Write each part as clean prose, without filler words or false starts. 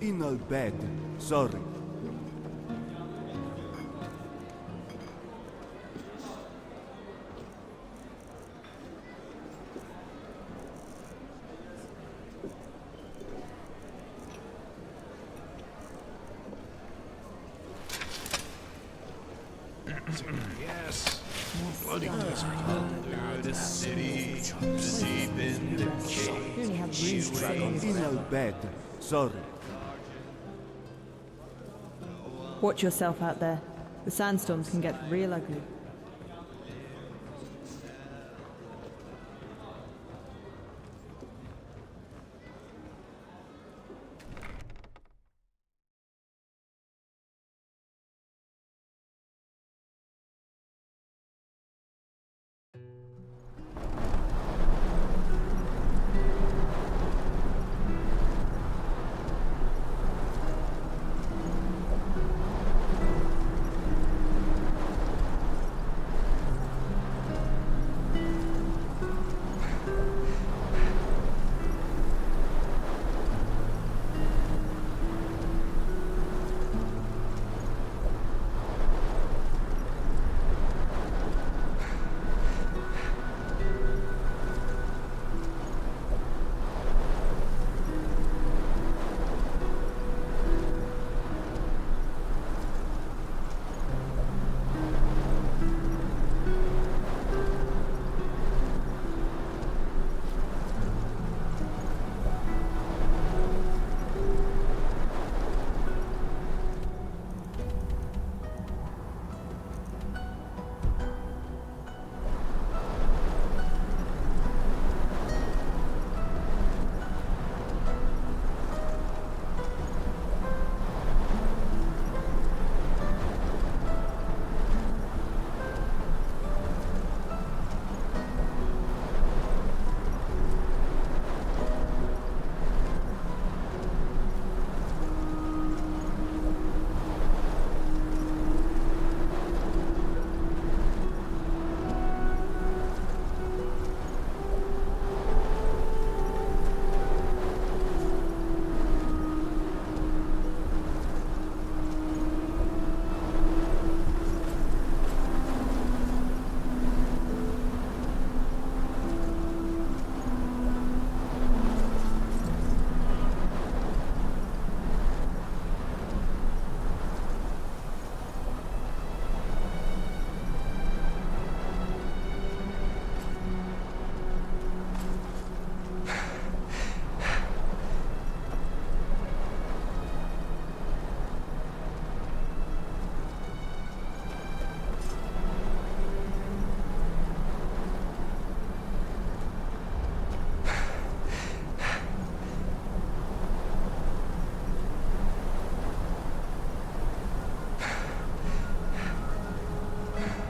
In a bed. Sorry. Yes. Flooding has plundered the city, deep in the cave. In a bed. Sorry. Watch yourself out there. The sandstorms can get real ugly.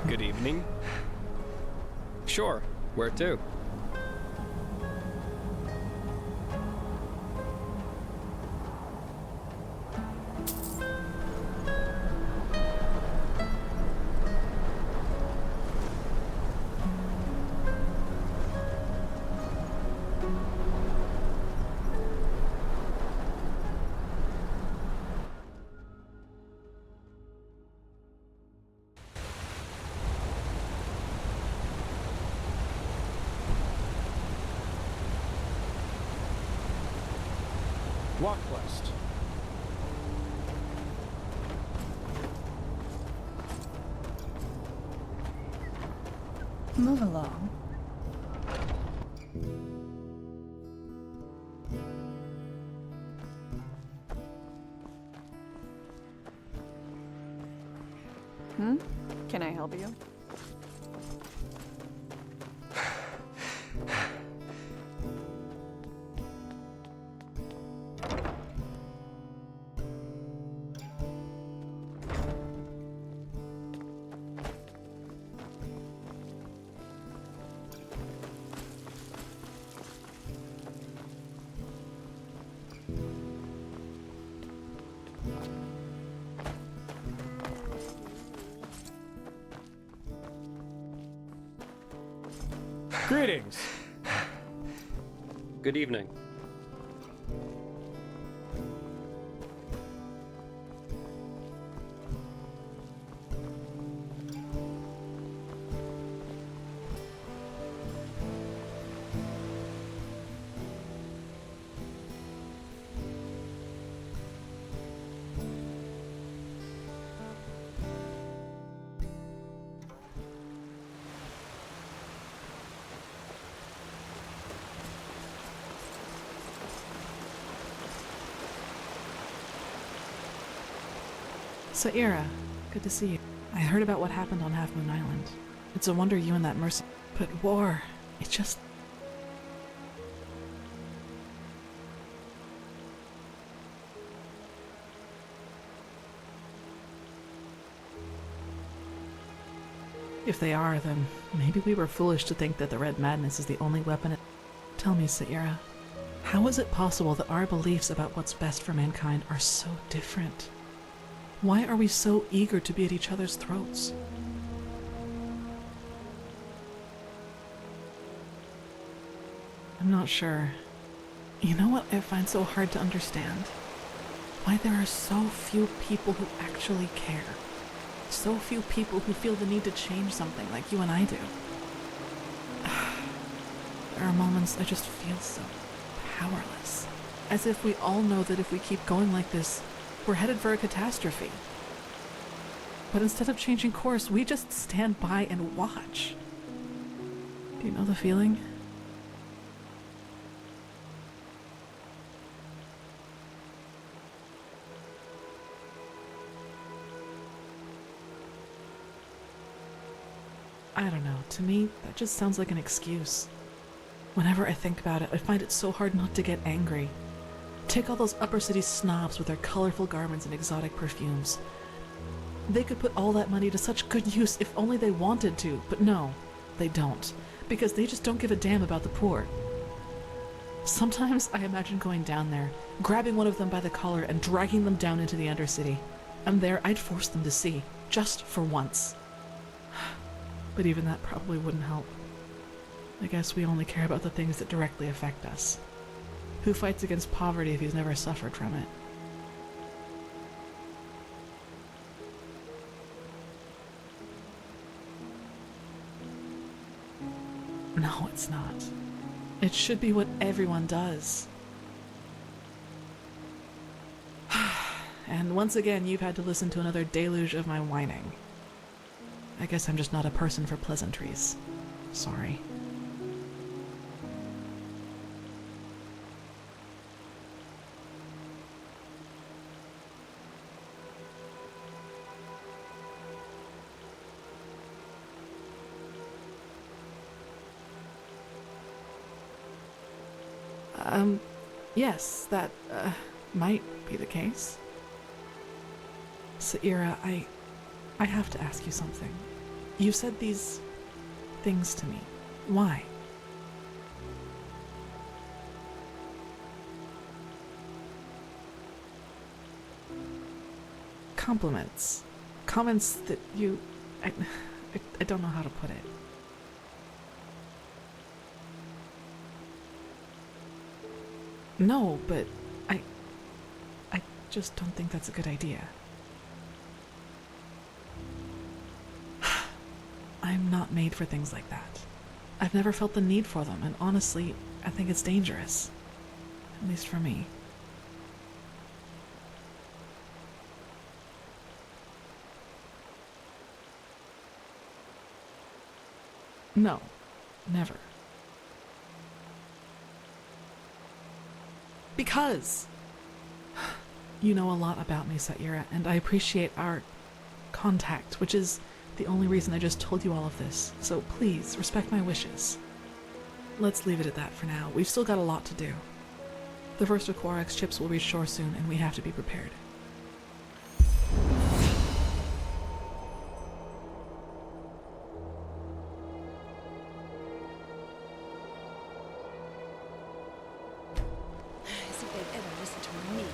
Good evening. Sure, where to? Walk quest. Move along. Can I help you? Greetings. Good evening. Saira, good to see you. I heard about what happened on Half Moon Island. It's a wonder you and that merc... But war, it just... If they are, then maybe we were foolish to think that the Red Madness is the only weapon. Tell me, Saira, how is it possible that our beliefs about what's best for mankind are so different? Why are we so eager to be at each other's throats? I'm not sure. You know what I find so hard to understand? Why there are so few people who actually care. So few people who feel the need to change something like you and I do. There are moments I just feel so powerless. As if we all know that if we keep going like this, we're headed for a catastrophe. But instead of changing course, we just stand by and watch. Do you know the feeling? I don't know, to me, that just sounds like an excuse. Whenever I think about it, I find it so hard not to get angry. Take all those upper city snobs with their colorful garments and exotic perfumes. They could put all that money to such good use if only they wanted to, but no, they don't, because they just don't give a damn about the poor. Sometimes I imagine going down there, grabbing one of them by the collar and dragging them down into the Undercity. And there I'd force them to see, just for once. But even that probably wouldn't help. I guess we only care about the things that directly affect us. Who fights against poverty if he's never suffered from it? No, it's not. It should be what everyone does. And once again, you've had to listen to another deluge of my whining. I guess I'm just not a person for pleasantries. Sorry. Yes, that, might be the case. Saira, I have to ask you something. You said these things to me. Why? Compliments. Comments that you... I don't know how to put it. No, but I just don't think that's a good idea. I'm not made for things like that. I've never felt the need for them, and honestly, I think it's dangerous. At least for me. No, never. Because you know a lot about me, Saira, and I appreciate our contact, which is the only reason I just told you all of this. So please, respect my wishes. Let's leave it at that for now. We've still got a lot to do. The first of Quarak's ships will reach shore soon, and we have to be prepared. As if they'd ever listen to me.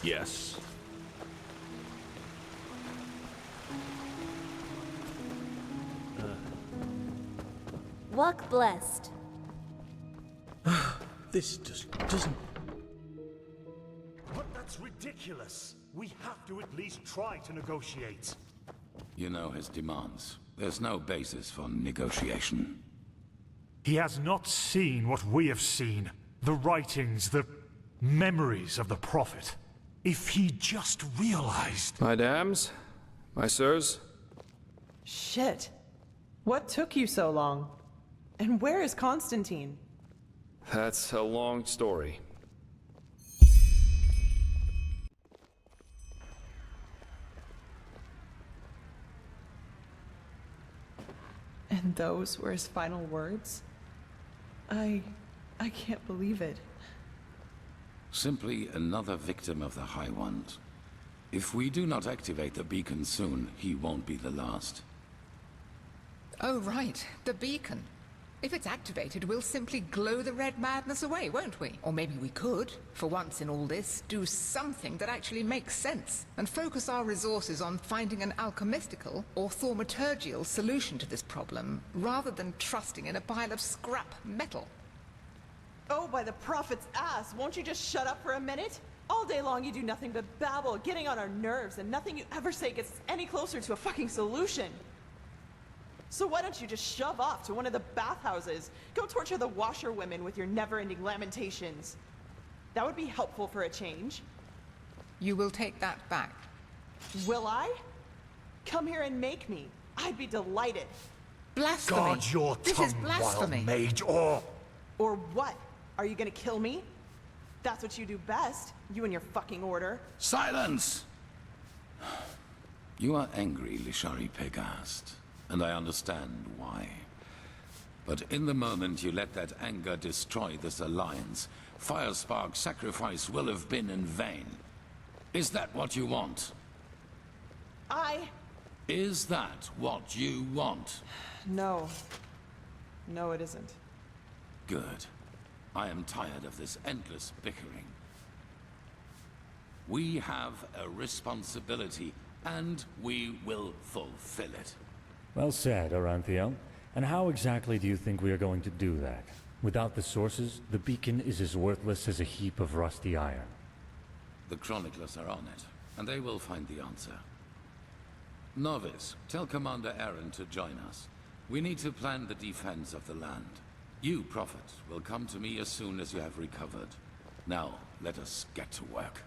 Yes. Walk blessed. This just doesn't... But that's ridiculous. We have to at least try to negotiate. You know his demands. There's no basis for negotiation. He has not seen what we have seen. The writings, the memories of the Prophet. If he just realized... My dams, my sirs, Shit. What took you so long? And where is Constantine? that's a long story. And those were his final words? I can't believe it. Simply another victim of the High Ones. If we do not activate the beacon soon, he won't be the last. Oh, right. The beacon. If it's activated, we'll simply glow the red madness away, won't we? Or maybe we could, for once in all this, do something that actually makes sense, and focus our resources on finding an alchemistical or thaumaturgical solution to this problem, rather than trusting in a pile of scrap metal. Oh, by the Prophet's ass! Won't you just shut up for a minute? All day long you do nothing but babble, getting on our nerves, and nothing you ever say gets us any closer to a fucking solution. So why don't you just shove off to one of the bathhouses? Go torture the washerwomen with your never-ending lamentations. That would be helpful for a change. You will take that back. Will I? Come here and make me. I'd be delighted. Blasphemy! Guard your This is tongue, blasphemy! wild mage, or... Or what? Are you gonna kill me? That's what you do best, you and your fucking order. Silence! You are angry, Lishari Pegast, and I understand why. But in the moment you let that anger destroy this alliance, Firespark's sacrifice will have been in vain. Is that what you want? Is that what you want? No. No, it isn't. Good. I am tired of this endless bickering. We have a responsibility, and we will fulfill it. Well said, Aranthiel. And how exactly do you think we are going to do that? Without the sources, the beacon is as worthless as a heap of rusty iron. The chroniclers are on it, and they will find the answer. Novice, tell Commander Aaron to join us. We need to plan the defense of the land. You, Prophet, will come to me as soon as you have recovered. Now, let us get to work.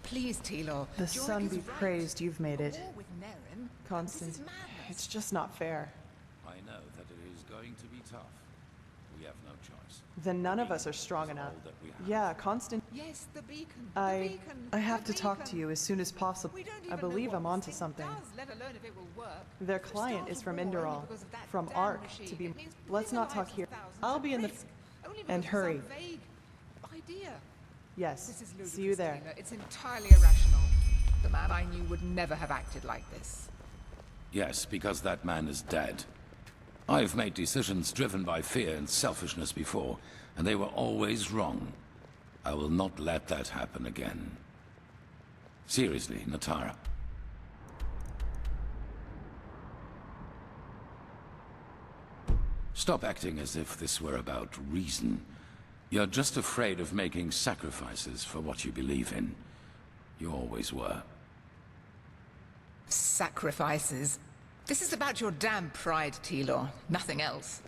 Please, Tilor. The sun be praised you've made it. War with Nerin? Constant. This is madness. It's just not fair. I know that it is going to be tough. We have no choice. Then none of us are strong enough. All that we have. Yeah, Constant. Yes, the beacon. I have to talk to you as soon as possible. I believe I'm onto something. Their client is from ENDERAL, from ARC, to be... Let's not talk here. I'll be in the... And hurry. Yes, see you there. It's entirely irrational. The man I knew would never have acted like this. Yes, because that man is dead. I've made decisions driven by fear and selfishness before, and they were always wrong. I will not let that happen again. Seriously, Natara. Stop acting as if this were about reason. You're just afraid of making sacrifices for what you believe in. You always were. Sacrifices? This is about your damn pride, Tilor. Nothing else.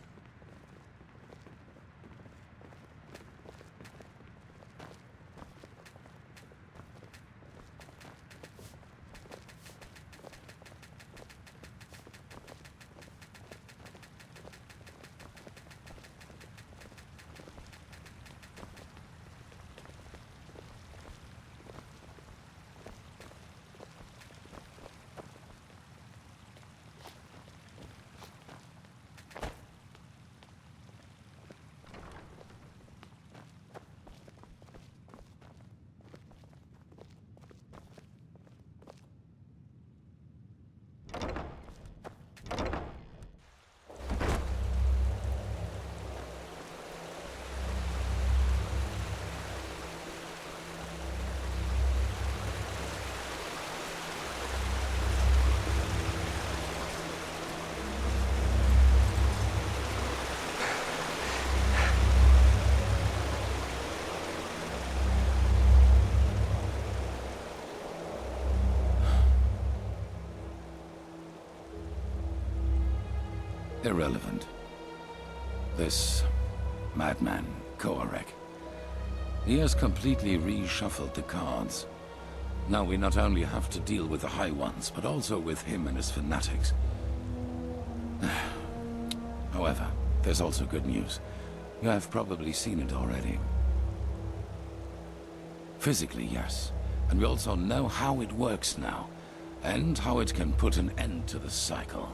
Irrelevant. This madman, Koarek. He has completely reshuffled the cards. Now we not only have to deal with the High Ones, but also with him and his fanatics. However, there's also good news. You have probably seen it already. Physically, yes. And we also know how it works now, and how it can put an end to the cycle.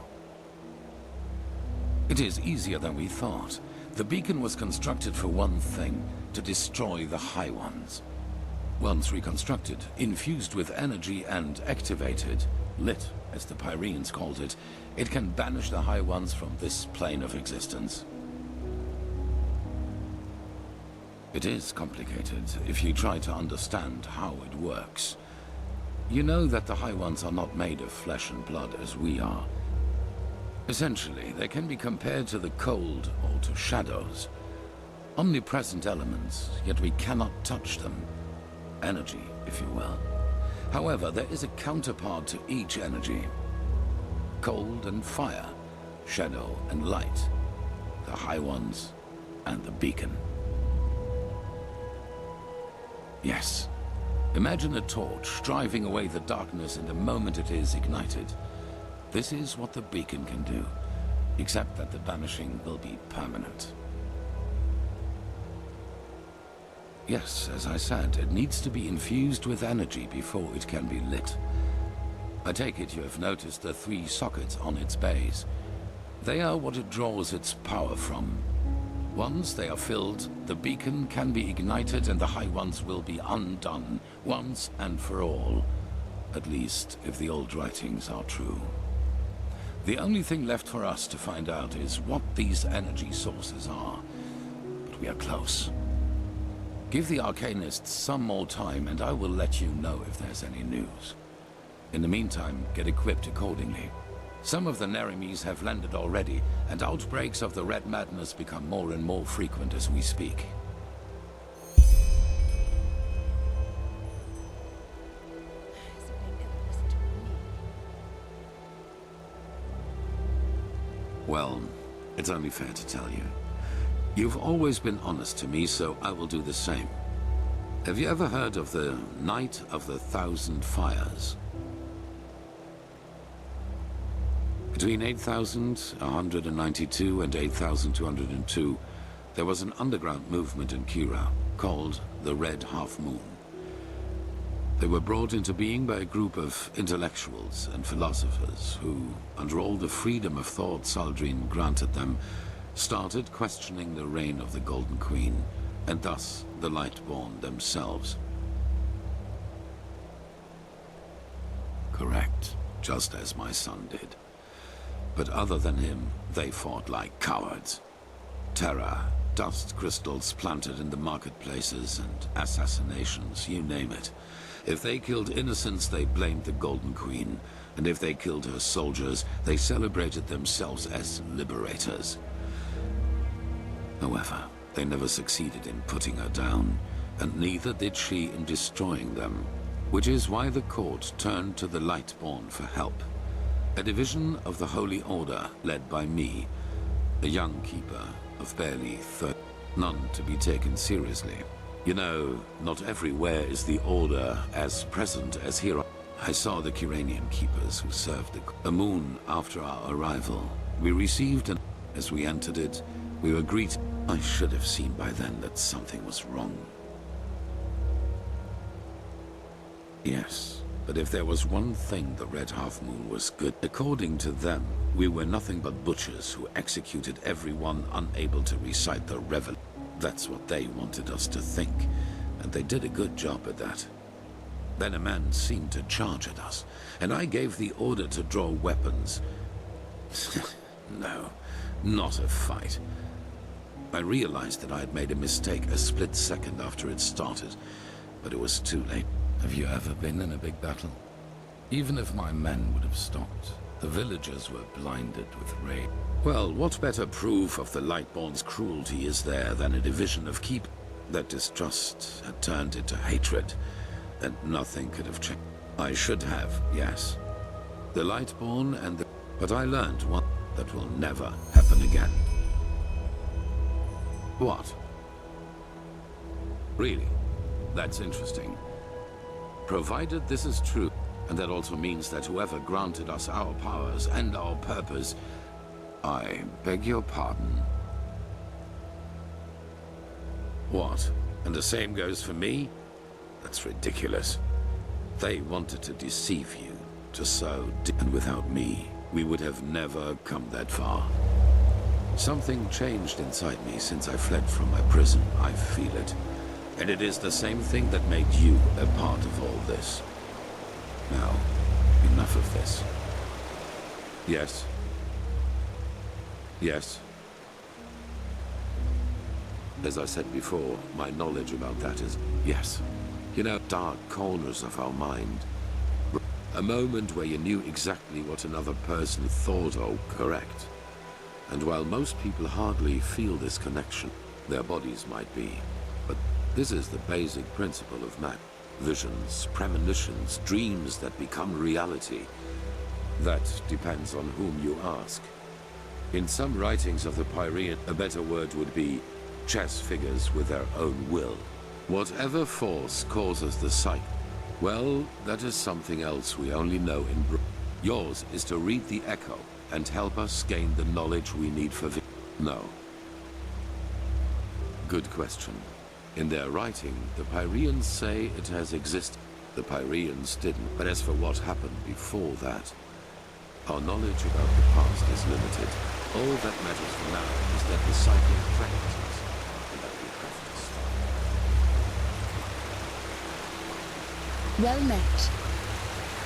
It is easier than we thought. The beacon was constructed for one thing, to destroy the High Ones. Once reconstructed, infused with energy and activated, lit, as the Pyreans called it, it can banish the High Ones from this plane of existence. It is complicated if you try to understand how it works. You know that the High Ones are not made of flesh and blood as we are. Essentially, they can be compared to the cold or to shadows. Omnipresent elements, yet we cannot touch them. Energy, if you will. However, there is a counterpart to each energy. Cold and fire, shadow and light. The High Ones and the beacon. Yes. Imagine a torch driving away the darkness in the moment it is ignited. This is what the beacon can do, except that the banishing will be permanent. Yes, as I said, it needs to be infused with energy before it can be lit. I take it you have noticed the 3 sockets on its base. They are what it draws its power from. Once they are filled, the beacon can be ignited and the High Ones will be undone, once and for all. At least, if the old writings are true. The only thing left for us to find out is what these energy sources are. But we are close. Give the Arcanists some more time and I will let you know if there's any news. In the meantime, get equipped accordingly. Some of the Neremes have landed already, and outbreaks of the Red Madness become more and more frequent as we speak. Well, it's only fair to tell you. You've always been honest to me, so I will do the same. Have you ever heard of the Night of the Thousand Fires? Between 8,192 and 8,202, there was an underground movement in Kira called the Red Half Moon. They were brought into being by a group of intellectuals and philosophers who, under all the freedom of thought Saldrine granted them, started questioning the reign of the Golden Queen, and thus the Lightborn themselves. Correct, just as my son did. But other than him, they fought like cowards. Terror, dust crystals planted in the marketplaces, and assassinations, you name it. If they killed innocents, they blamed the Golden Queen, and if they killed her soldiers, they celebrated themselves as liberators. However, they never succeeded in putting her down, and neither did she in destroying them, which is why the court turned to the Lightborn for help. A division of the Holy Order, led by me, a young keeper of barely 30, none to be taken seriously. You know, not everywhere is the Order as present as here. I saw the Kiranian keepers who served a moon after our arrival. We received an... As we entered it, we were greeted. I should have seen by then that something was wrong. Yes. But if there was one thing the Red Half Moon was good, according to them, we were nothing but butchers who executed everyone unable to recite the Revel. That's what they wanted us to think, and they did a good job at that. Then a man seemed to charge at us, and I gave the order to draw weapons. No, not a fight. I realized that I had made a mistake a split second after it started, but it was too late. Have you ever been in a big battle? Even if my men would have stopped, the villagers were blinded with rage. Well, what better proof of the Lightborn's cruelty is there than a division of keep? That distrust had turned into hatred, and nothing could have changed. I should have, yes. The Lightborn and the... But I learned one that will never have... happen again. What? Really? That's interesting. Provided this is true, and that also means that whoever granted us our powers and our purpose... I beg your pardon? What? And the same goes for me? That's ridiculous. They wanted to deceive you, to sow... And without me, we would have never come that far. Something changed inside me since I fled from my prison. I feel it. And it is the same thing that made you a part of all this. Now, enough of this. Yes. Yes. As I said before, my knowledge about that is yes. You know, dark corners of our mind. A moment where you knew exactly what another person thought or correct. And while most people hardly feel this connection, their bodies might be. But this is the basic principle of man. Visions, premonitions, dreams that become reality. That depends on whom you ask. In some writings of the Pyrean, a better word would be chess figures with their own will. Whatever force causes the sight, well, that is something else we only know in Yours is to read the echo and help us gain the knowledge we need for No. Good question. In their writing, the Pyreans say it has existed. The Pyreans didn't. But as for what happened before that, our knowledge about the past is limited. All that matters for now is that the cycle practices, and that we have to stop. Well met.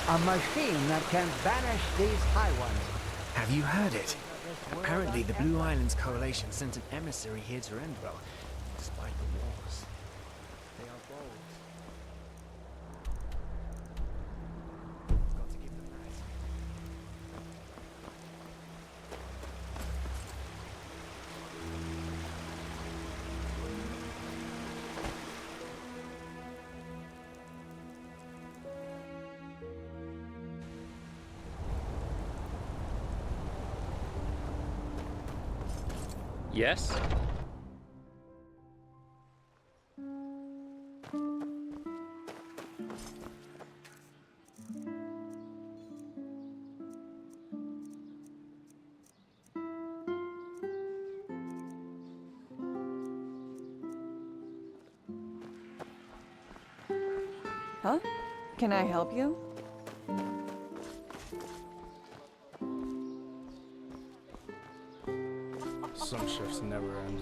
A machine that can banish these High Ones. Have you heard it? Apparently the Blue Islands Coalition sent an emissary here to ENDERAL, despite the wars. They are bold. Got to give them that. Yes? Huh? Can I help you? Some shifts never end.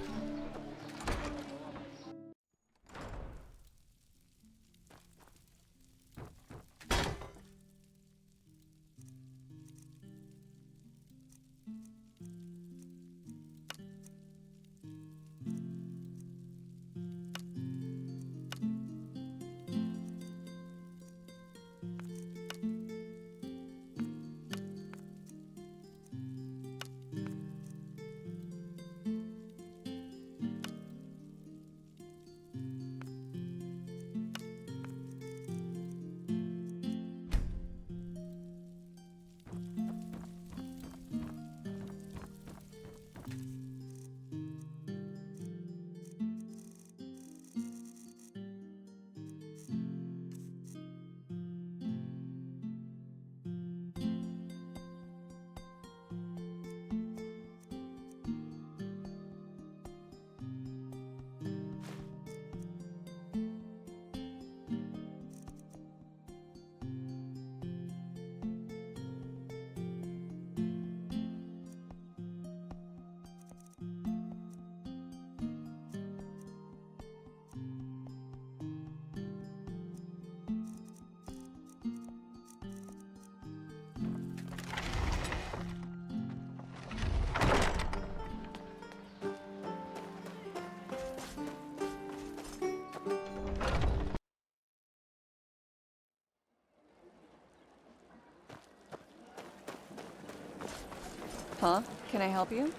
Huh? Can I help you?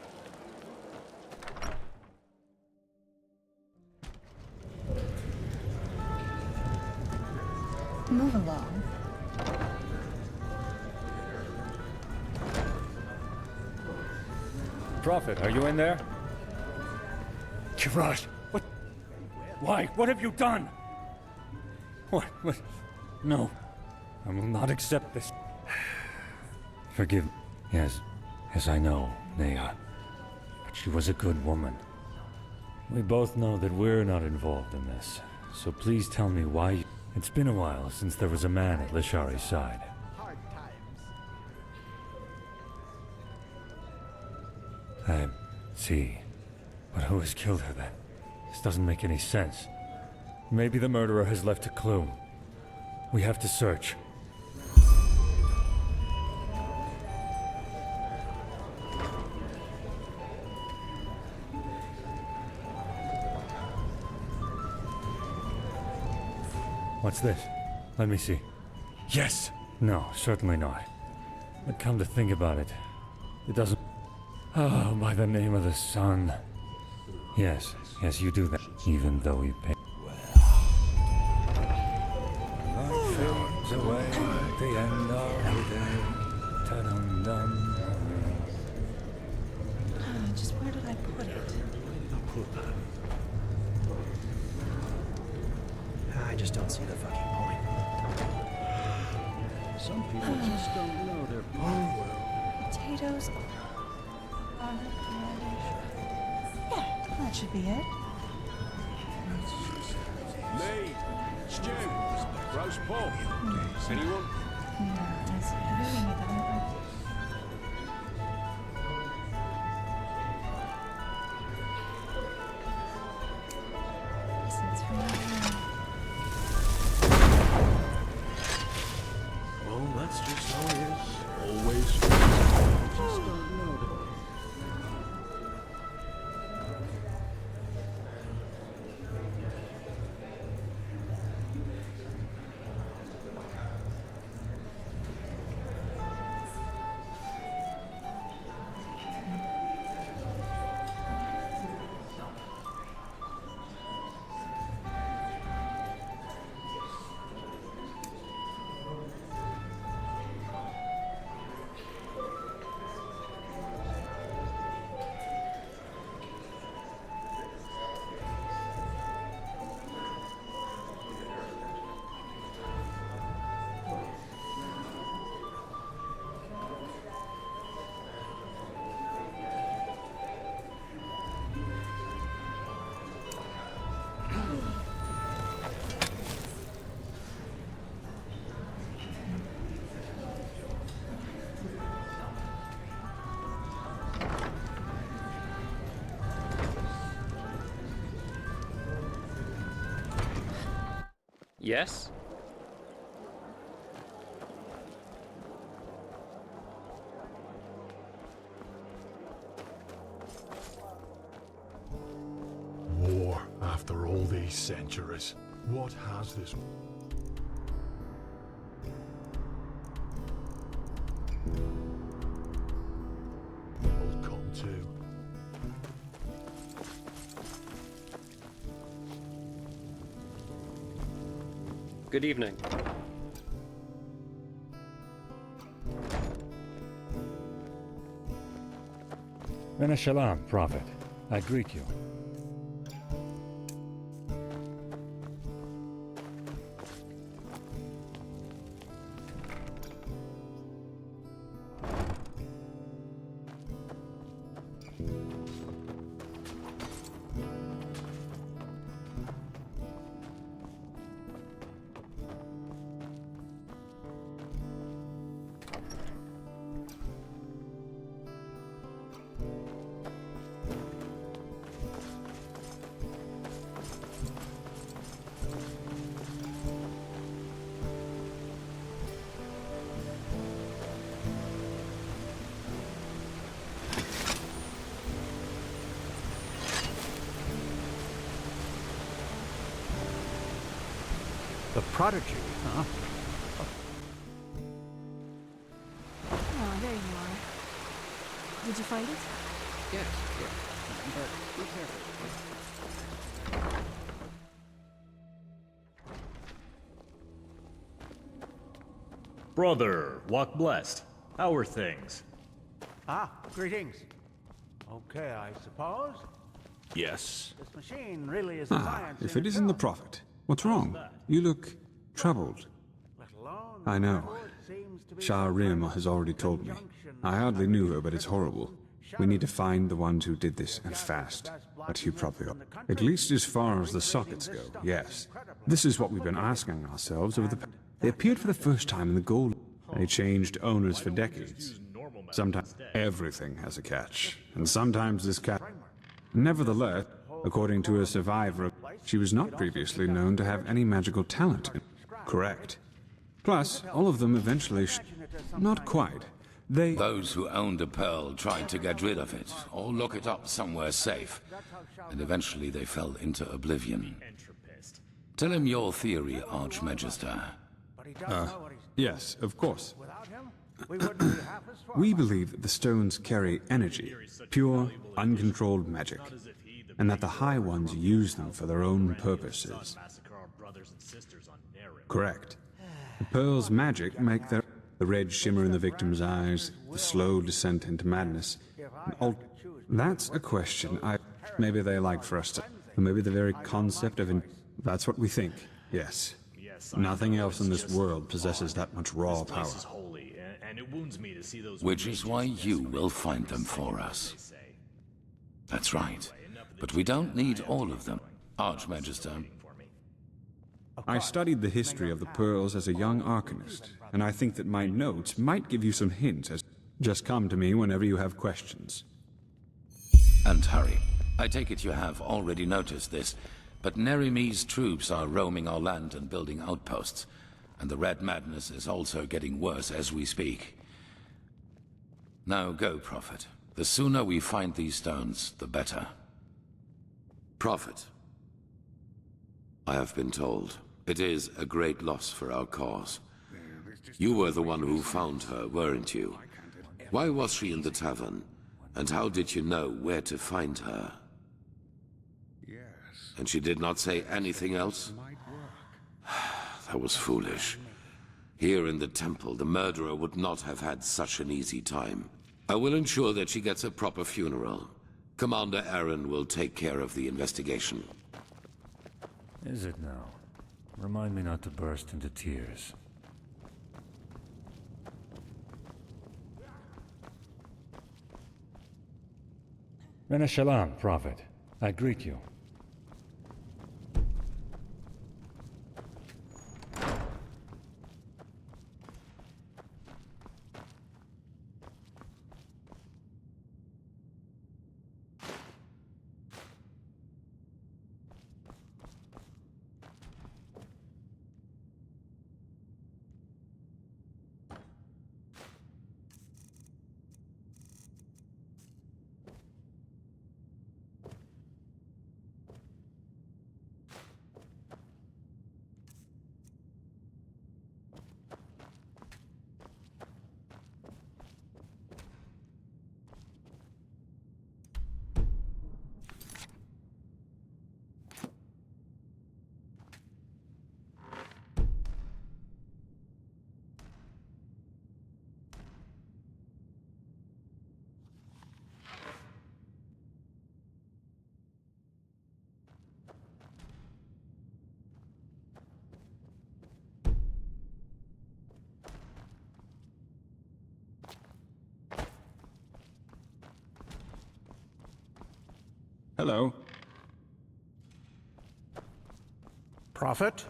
Move along. Prophet, are you in there? Gerard, what? Why? What have you done? What? No. I will not accept this. Forgive me. Yes, I know, Nea. But she was a good woman. We both know that we're not involved in this. So please tell me why you... It's been a while since there was a man at Lishari's side. I see. But who has killed her then? This doesn't make any sense. Maybe the murderer has left a clue. We have to search. What's this? Let me see. Yes! No, certainly not. But come to think about it, it doesn't... Oh, by the name of the sun. Yes, you do that, even though you pay... Life fades away at the end of the day. Ta-dum-dum. Just where did I put it? I just don't see the fucking point. Some people just don't know their power. Potatoes. Yeah, that should be it. Me, stew, roast pork. Anyone? Yeah, I see. I really need that. Since Well, that's just how it is. Always. Just don't know them. Yes? War after all these centuries. What has this... world come to? Good evening. Rena Shalom, Prophet. I greet you. The prodigy, huh? Oh, there you are. Did you find it? Yes. But be careful. Brother, walk blessed. How are things? Ah, greetings. Okay, I suppose. Yes. This machine really is a science. If it isn't the Prophet, what's wrong? You look troubled. I know. Skyrim has already told me. I hardly knew her, but it's horrible. We need to find the ones who did this, and fast. But you probably are. At least as far as the sockets go, yes. This is what we've been asking ourselves over the past. They appeared for the first time in the Gold. They changed owners for decades. Sometimes everything has a catch, and sometimes this catch... Nevertheless, according to a survivor, she was not previously known to have any magical talent. Correct. Plus, all of them eventually not quite. Those who owned a pearl tried to get rid of it, or lock it up somewhere safe, and eventually they fell into oblivion. Tell him your theory, Archmagister. Yes, of course. We believe that the stones carry energy, pure, uncontrolled magic, and that the High Ones use them for their own purposes. Correct. The pearl's magic make the red shimmer in the victim's eyes, the slow descent into madness. That's a question maybe they like for us to... Maybe the very concept of... That's what we think, yes. Nothing else in this world possesses that much raw power. Which is why you will find them for us. That's right. But we don't need all of them, Archmagister. I studied the history of the pearls as a young arcanist, and I think that my notes might give you some hints as... Just come to me whenever you have questions. And hurry. I take it you have already noticed this, but Nerimi's troops are roaming our land and building outposts, and the Red Madness is also getting worse as we speak. Now go, Prophet. The sooner we find these stones, the better. Prophet, I have been told it is a great loss for our cause. You were the one who found her, weren't you? Why was she in the tavern, and how did you know where to find her? And she did not say anything else? That was foolish. Here in the temple, the murderer would not have had such an easy time. I will ensure that she gets a proper funeral. Commander Aaron will take care of the investigation. Is it now? Remind me not to burst into tears. Rena Shalom, Prophet. I greet you. Hello. Prophet?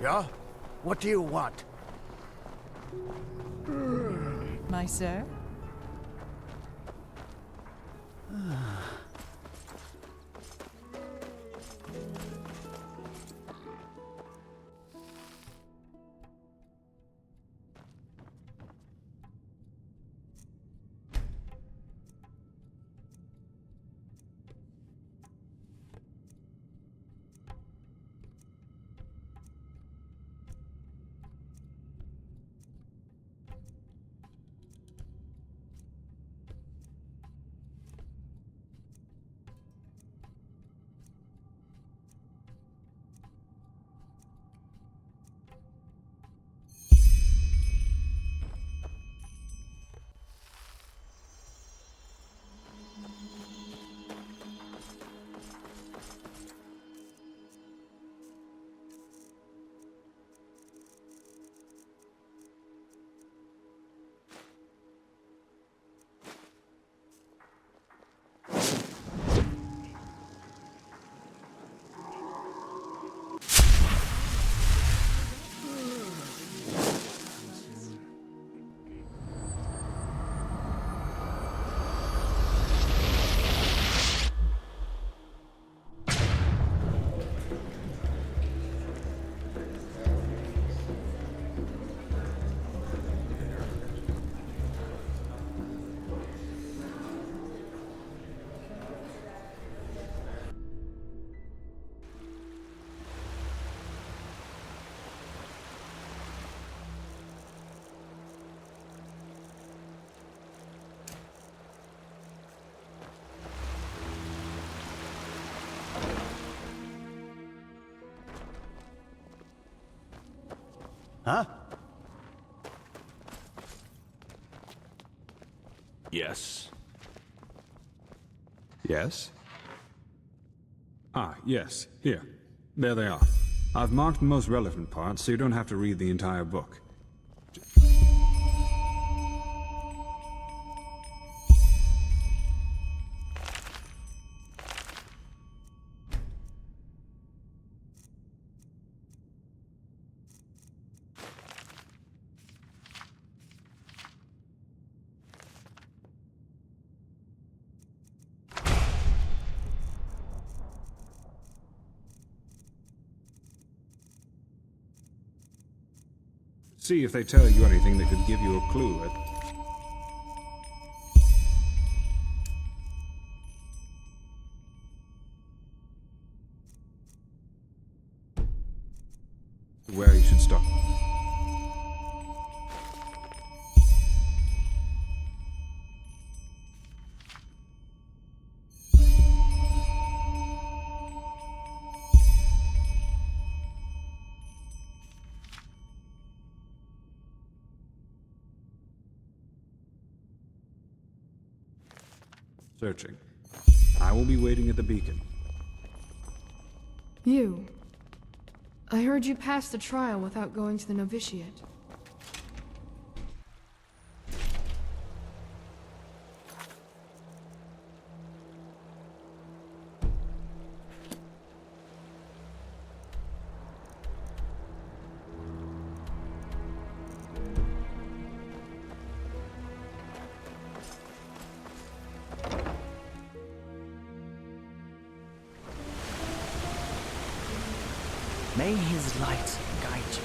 Yeah? What do you want? My sir? Huh? Yes. Yes? Ah, yes. Here. There they are. I've marked the most relevant parts, so you don't have to read the entire book. See if they tell you anything that could give you a clue. Where you should stop. Searching. I will be waiting at the beacon. You. I heard you passed the trial without going to the novitiate. May his light guide you.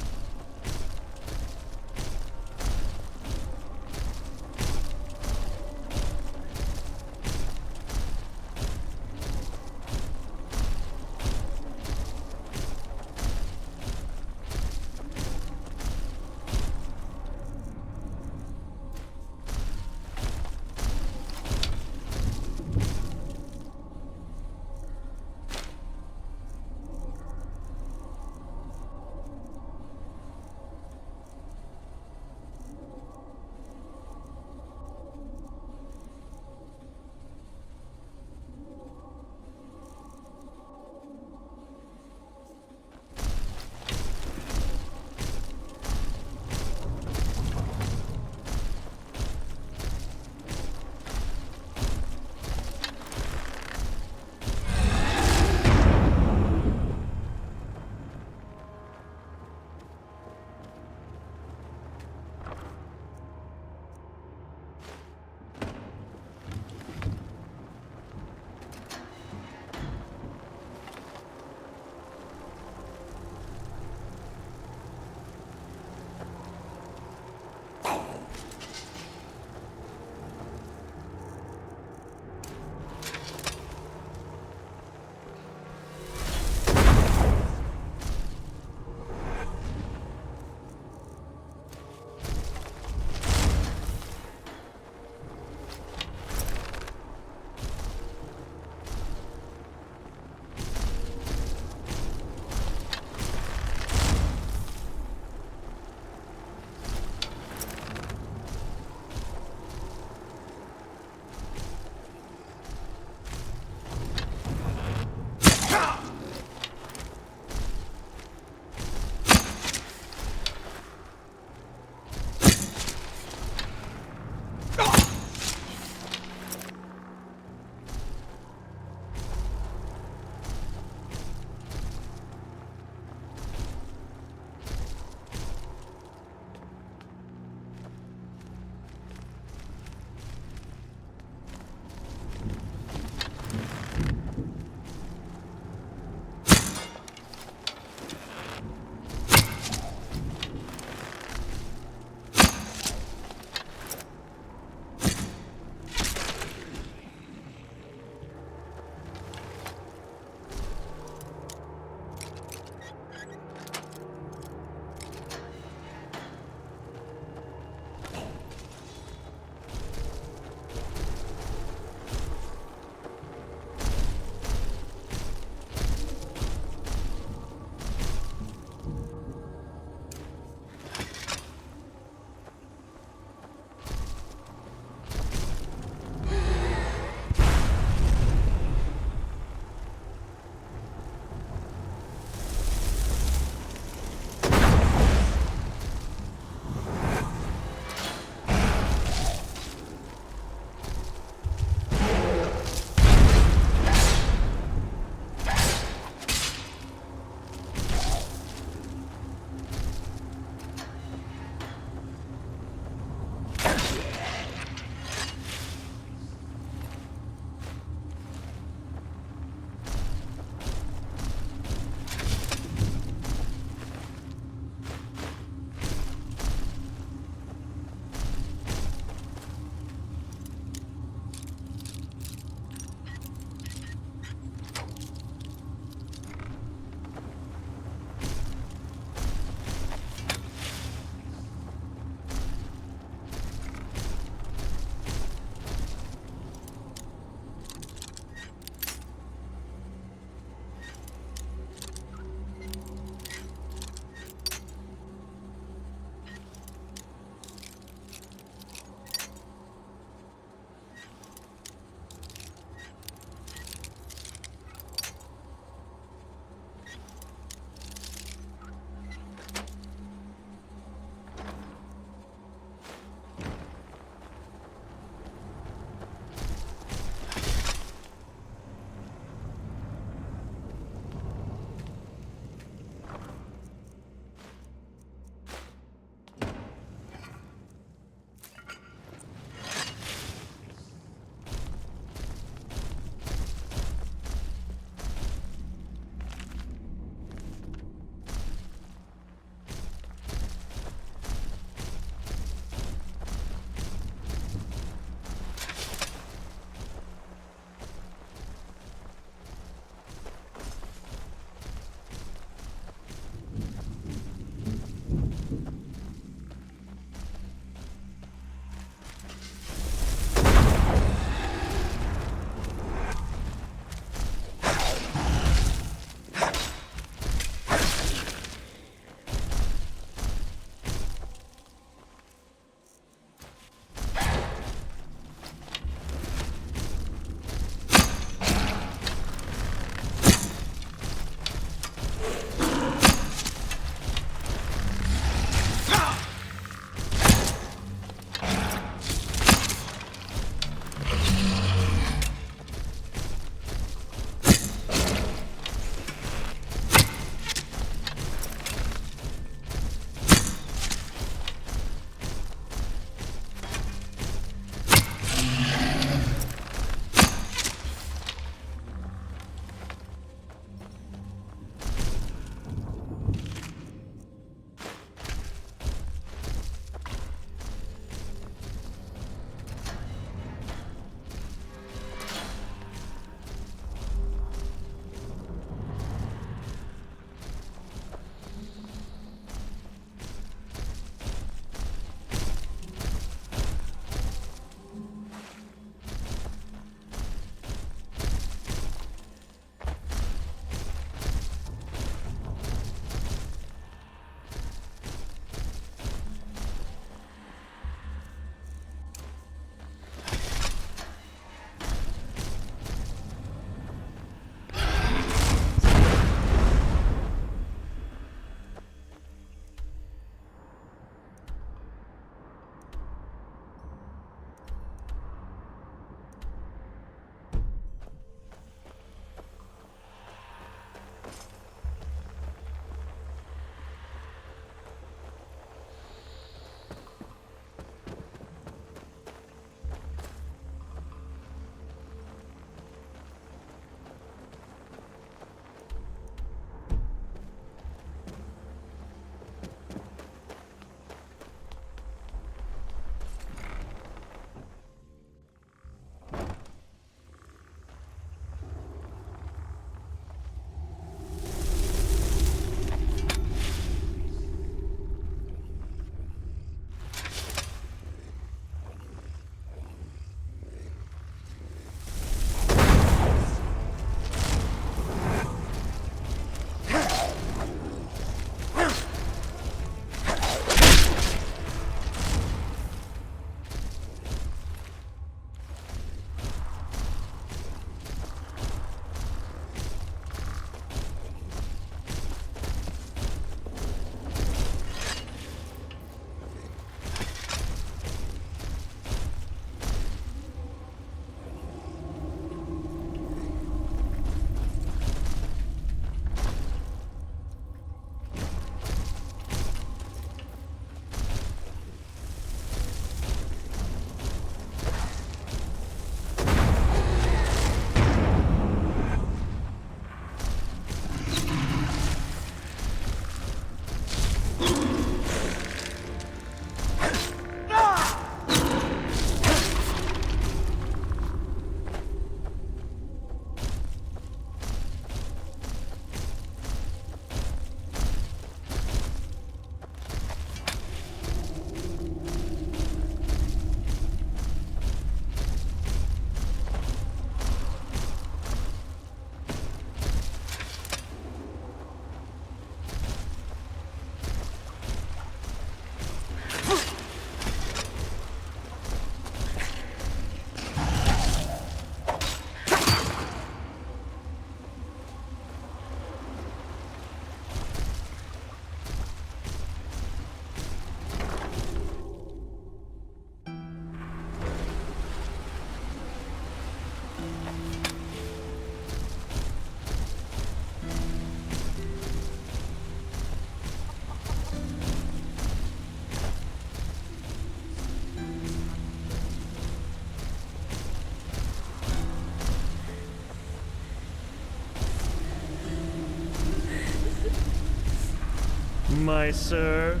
my sir.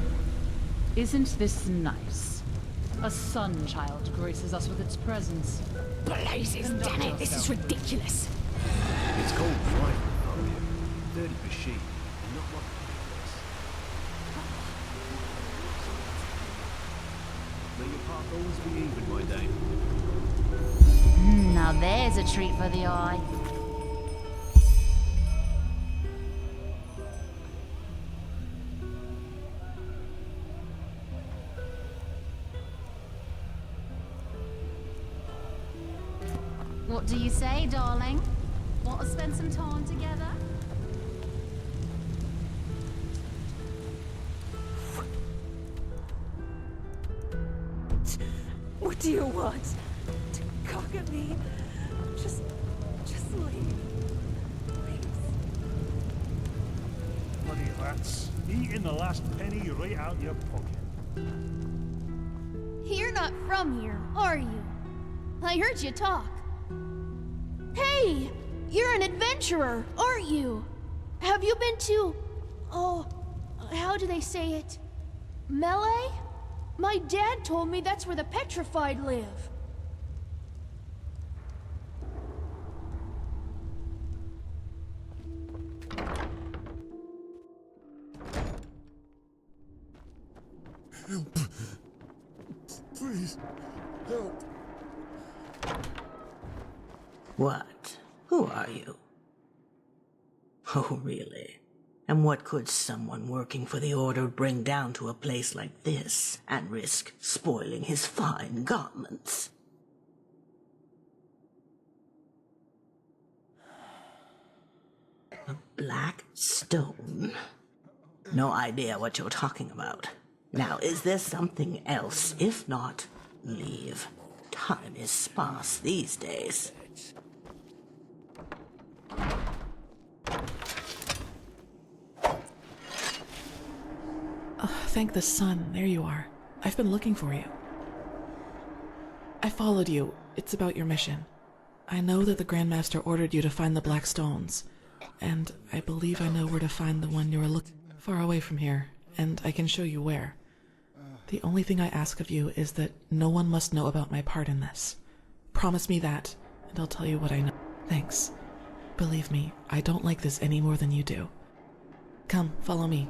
Isn't this nice? A sun child graces us with its presence. Blazes, damn it, this is ridiculous. It's called flying, dirty machine, not what may your path always be even, my dame. Now there's a treat for the eye. What do you say, darling? Want to spend some time together? What do you want? To cock at me? Just leave. Please. Bloody rats. Eating the last penny right out your pocket. You're not from here, are you? I heard you talk. Hey! You're an adventurer, aren't you? Have you been to... oh, how do they say it? Melee? My dad told me that's where the petrified live. Help. Please, help. What? Who are you? Oh, really? And what could someone working for the Order bring down to a place like this and risk spoiling his fine garments? A black stone? No idea what you're talking about. Now, is there something else? If not, leave. Time is sparse these days. Thank the sun. There you are. I've been looking for you. I followed you. It's about your mission. I know that the Grandmaster ordered you to find the Black Stones, and I believe I know where to find the one you were looking far away from here, and I can show you where. The only thing I ask of you is that no one must know about my part in this. Promise me that, and I'll tell you what I know. Thanks. Believe me, I don't like this any more than you do. Come, follow me.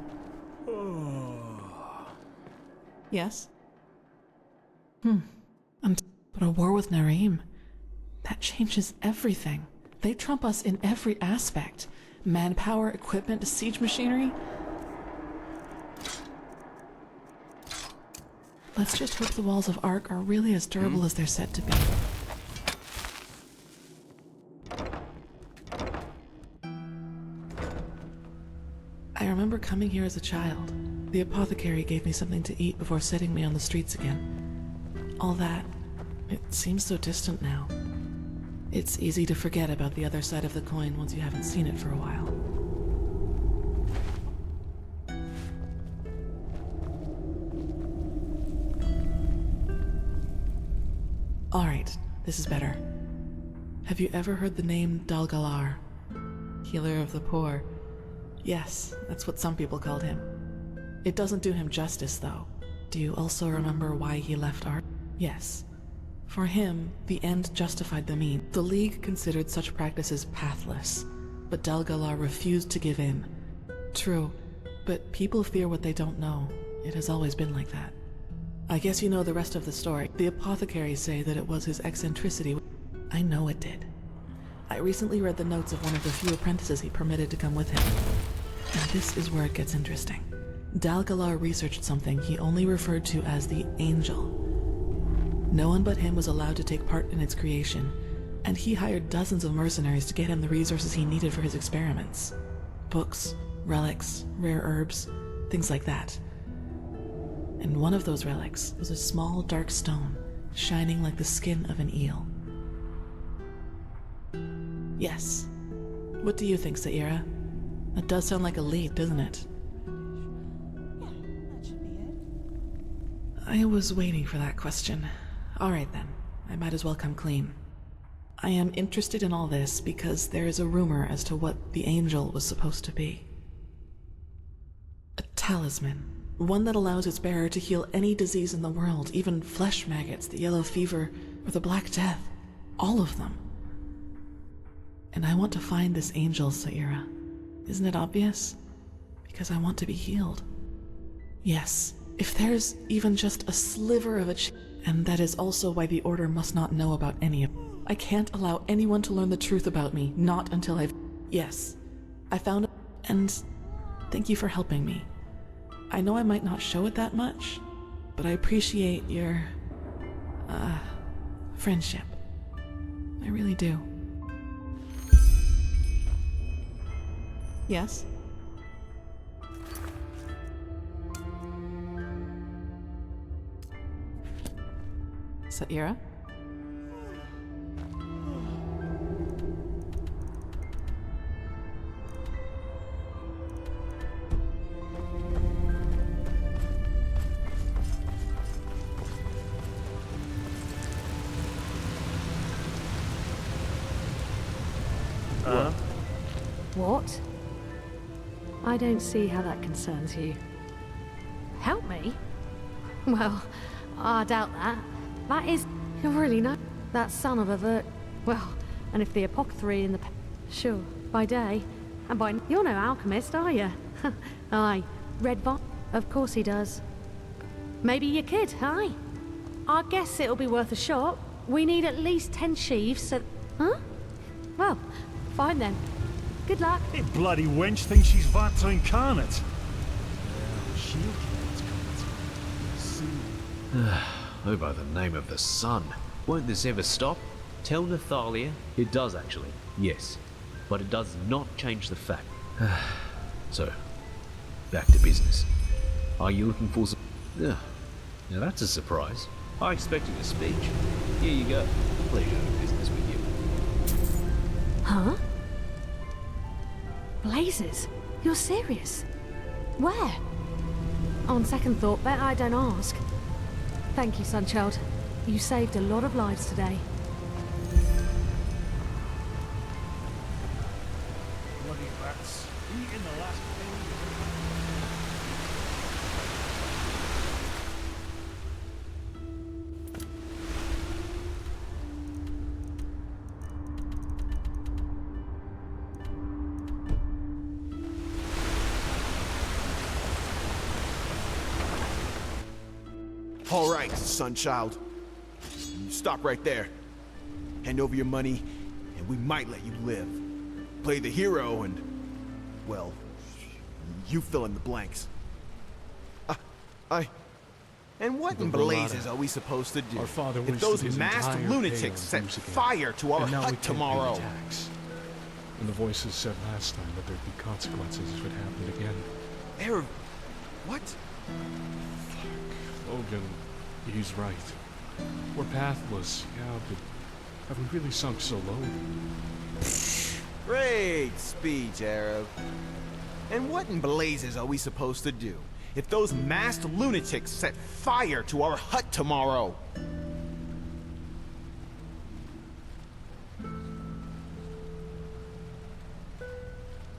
Yes? But a war with Narim, that changes everything. They trump us in every aspect. Manpower, equipment, siege machinery. Let's just hope the walls of Ark are really as durable as they're said to be. I remember coming here as a child. The apothecary gave me something to eat before setting me on the streets again. All that, it seems so distant now. It's easy to forget about the other side of the coin once you haven't seen it for a while. Alright, this is better. Have you ever heard the name Dalgalar? Healer of the poor. Yes, that's what some people called him. It doesn't do him justice, though. Do you also remember why he left Ark? Yes. For him, the end justified the mean. The League considered such practices pathless, but Dalgalar refused to give in. True, but people fear what they don't know. It has always been like that. I guess you know the rest of the story. The apothecaries say that it was his eccentricity. I know it did. I recently read the notes of one of the few apprentices he permitted to come with him. And this is where it gets interesting. Dalgalar researched something he only referred to as the Angel. No one but him was allowed to take part in its creation, and he hired dozens of mercenaries to get him the resources he needed for his experiments. Books, relics, rare herbs, things like that. And one of those relics was a small dark stone, shining like the skin of an eel. Yes. What do you think, Saira? That does sound like a lead, doesn't it? I was waiting for that question. Alright then, I might as well come clean. I am interested in all this because there is a rumor as to what the Angel was supposed to be. A talisman. One that allows its bearer to heal any disease in the world, even flesh maggots, the yellow fever, or the Black Death. All of them. And I want to find this angel, Saira. Isn't it obvious? Because I want to be healed. Yes, if there's even just a sliver of a and that is also why the Order must not know about any of it. I can't allow anyone to learn the truth about me, not until I've... Yes, I found it, and thank you for helping me. I know I might not show it that much, but I appreciate your, friendship. I really do. Yes? Saira? What? I don't see how that concerns you. Help me? Well, I doubt that. That is... You're really not... That son of a Well, and if the apothecary in the... Sure, by day. And by... You're no alchemist, are you? Aye. Red Vine? Of course he does. Maybe your kid, aye? I guess it'll be worth a shot. We need at least 10 sheaves, so... Huh? Well, fine then. Good luck. Hey, bloody wench thinks she's Vata incarnate. Oh, by the name of the sun. Won't this ever stop? Tell Nathalia it does actually, yes. But it does not change the fact. So, back to business. Are you looking for some... Now that's a surprise. I expected a speech. Here you go. Pleasure doing business with you. Huh? Blazes? You're serious? Where? On second thought, bet I don't ask. Thank you, Sunchild. You saved a lot of lives today. Bloody rats. Eating the last All right, Sunchild. You stop right there. Hand over your money, and we might let you live. Play the hero, and... well, you fill in the blanks. And what in blazes are we supposed to do? Our father if wasted those his masked entire lunatics pay set on booze again. fire to our And now we hut can't pay tomorrow? the tax. And the voices said last time that there'd be consequences if it happened again. Arab, what? Logan, he's right. We're pathless, yeah, but have we really sunk so low? Great speech, Arab. And what in blazes are we supposed to do if those masked lunatics set fire to our hut tomorrow?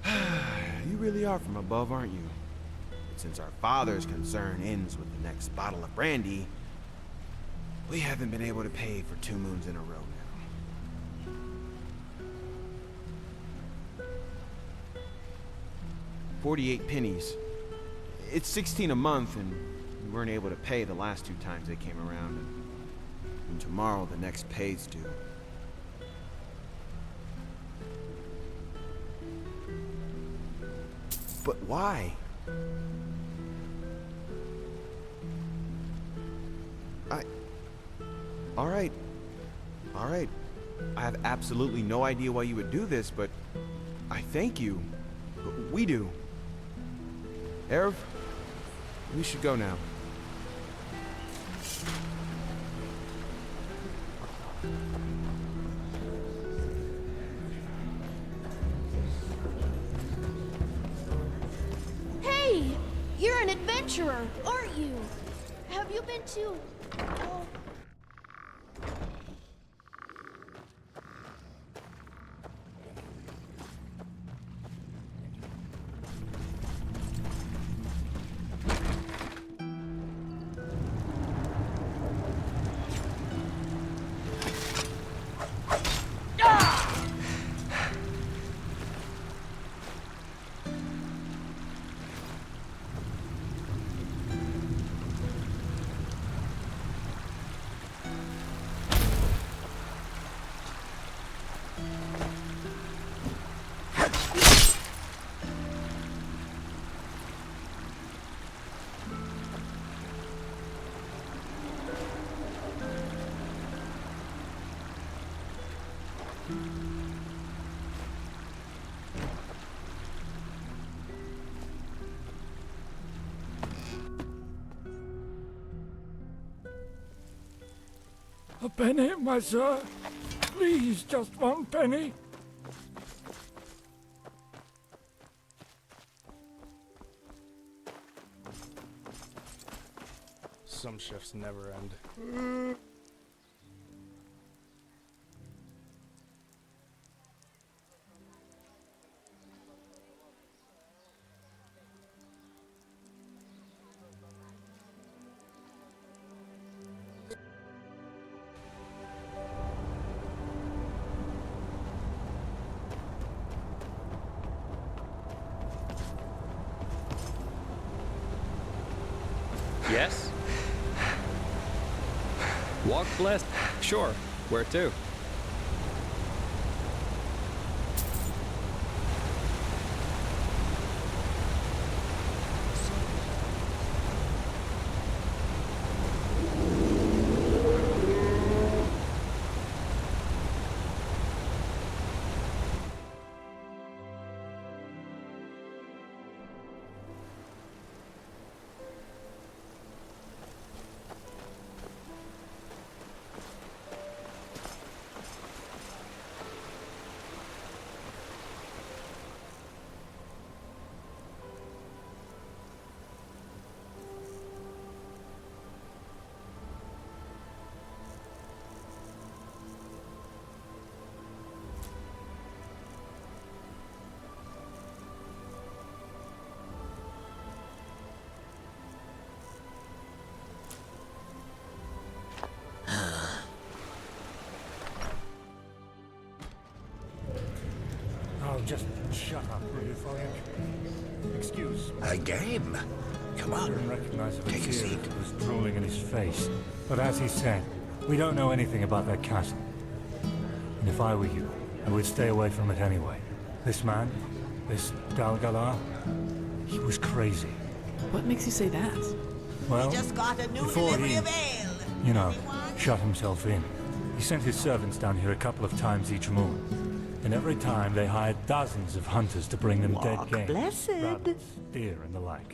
You really are from above, aren't you? Since our father's concern ends with the next bottle of brandy, we haven't been able to pay for 2 moons in a row now. 48 pennies. It's 16 a month, and we weren't able to pay the last 2 times they came around. And tomorrow the next pay's due. But why? All right. I have absolutely no idea why you would do this, but I thank you. We do. Erev, we should go now. Hey! You're an adventurer, aren't you? Have you been to... Oh... A penny, my sir? Please, just one penny. Some shifts never end. Yes? Walk blessed? Sure. Where to? Oh, just shut up, will you, Folliot? Excuse. A game? Come on. Didn't recognize the Take a tear seat. that was drooling in his face. But as he said, we don't know anything about that castle. And if I were you, I would stay away from it anyway. This man, this Dalgalar, he was crazy. What makes you say that? Well, Just got a new before delivery he, of ale. you know, shut himself in, he sent his servants down here a couple of times each moon. And every time they hired dozens of hunters to bring them dead game. blessed. Rabbits, deer, and the like.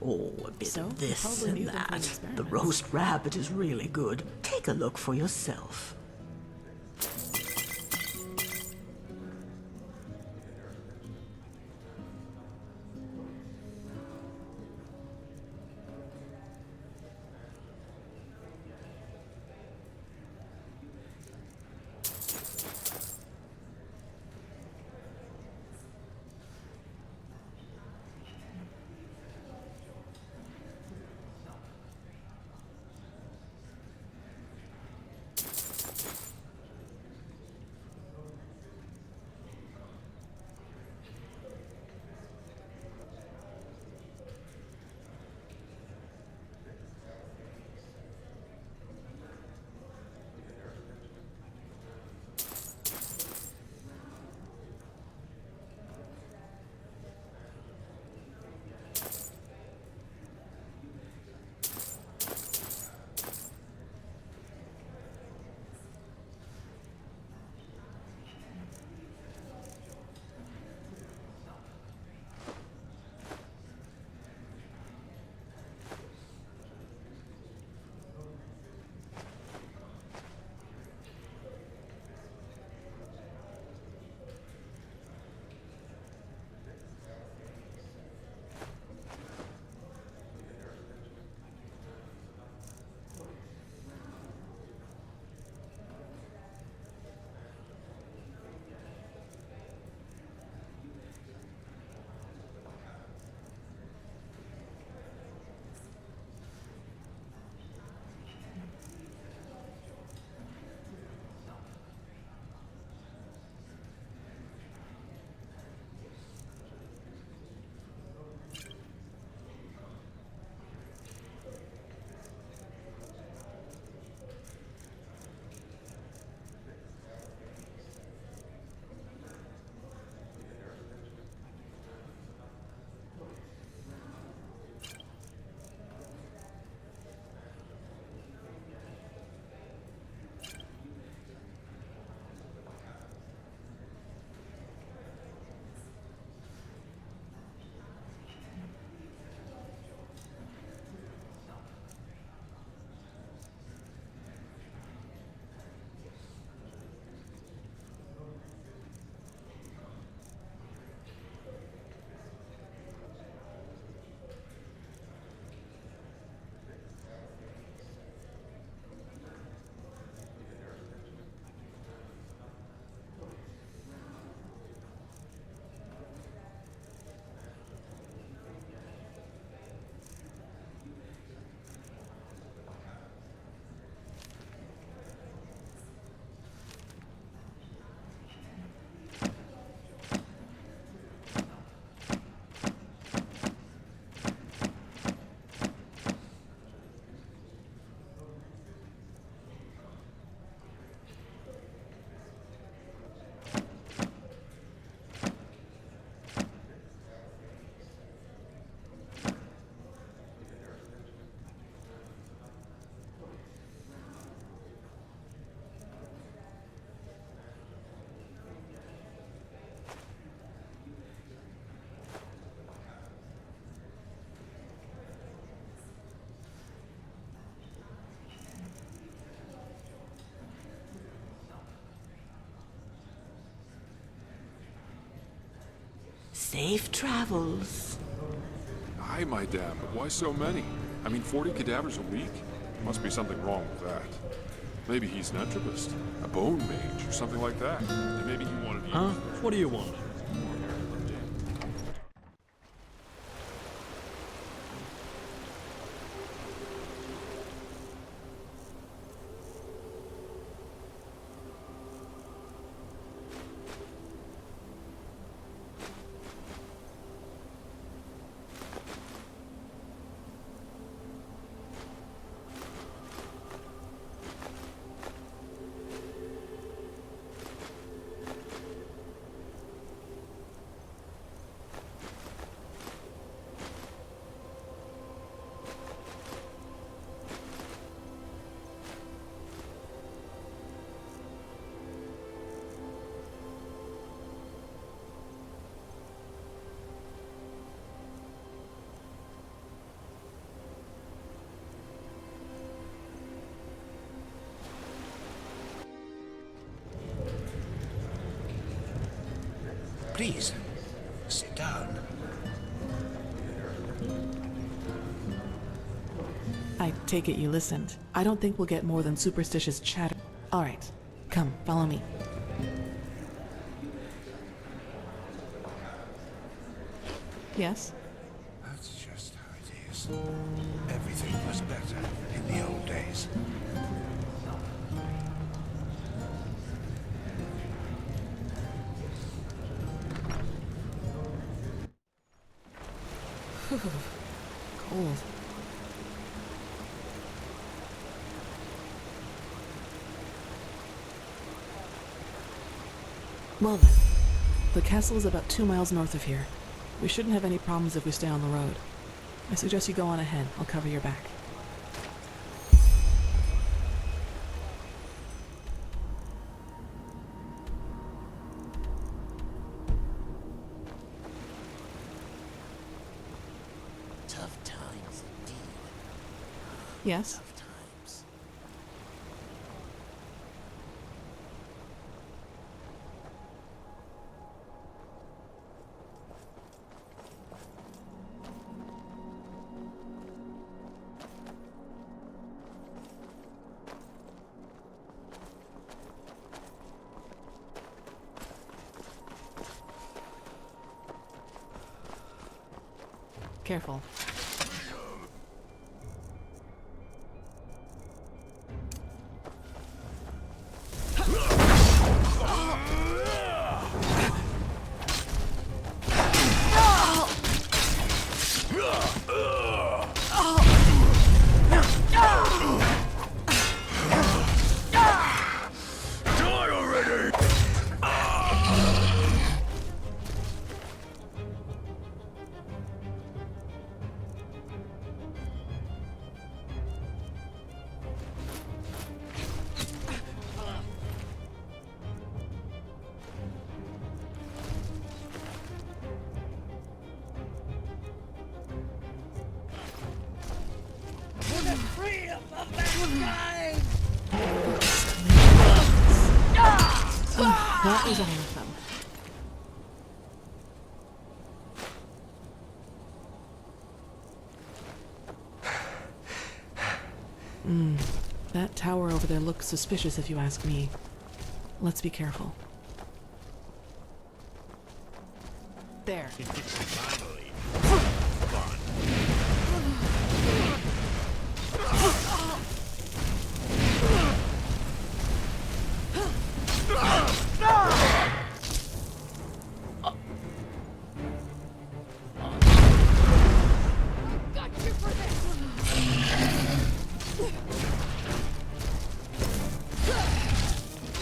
Oh, a bit So, of this probably and knew them from that. experiments. The roast rabbit is really good. Take a look for yourself. Safe travels. Aye, my dam, but why so many? I mean, 40 cadavers a week? Must be something wrong with that. Maybe he's an entropist, a bone mage, or something like that. And maybe he wanted to Huh? What do you want? Please, sit down. I take it you listened. I don't think we'll get more than superstitious chatter. All right, come, follow me. Yes? That's just how it is. Everything was better in the old days. Cold. Well then, the castle is about 2 miles north of here. We shouldn't have any problems if we stay on the road. I suggest you go on ahead. I'll cover your back. Tough times indeed. Yes? Tough times. Careful. That was all of them. That tower over there looks suspicious if you ask me. Let's be careful. There.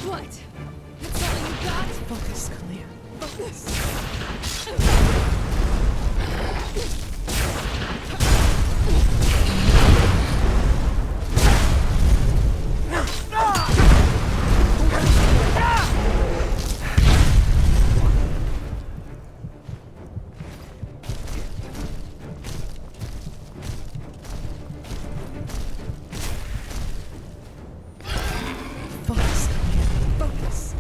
What? That's all you got? Focus, Kalia. Focus. Focus, Kalia. Focus.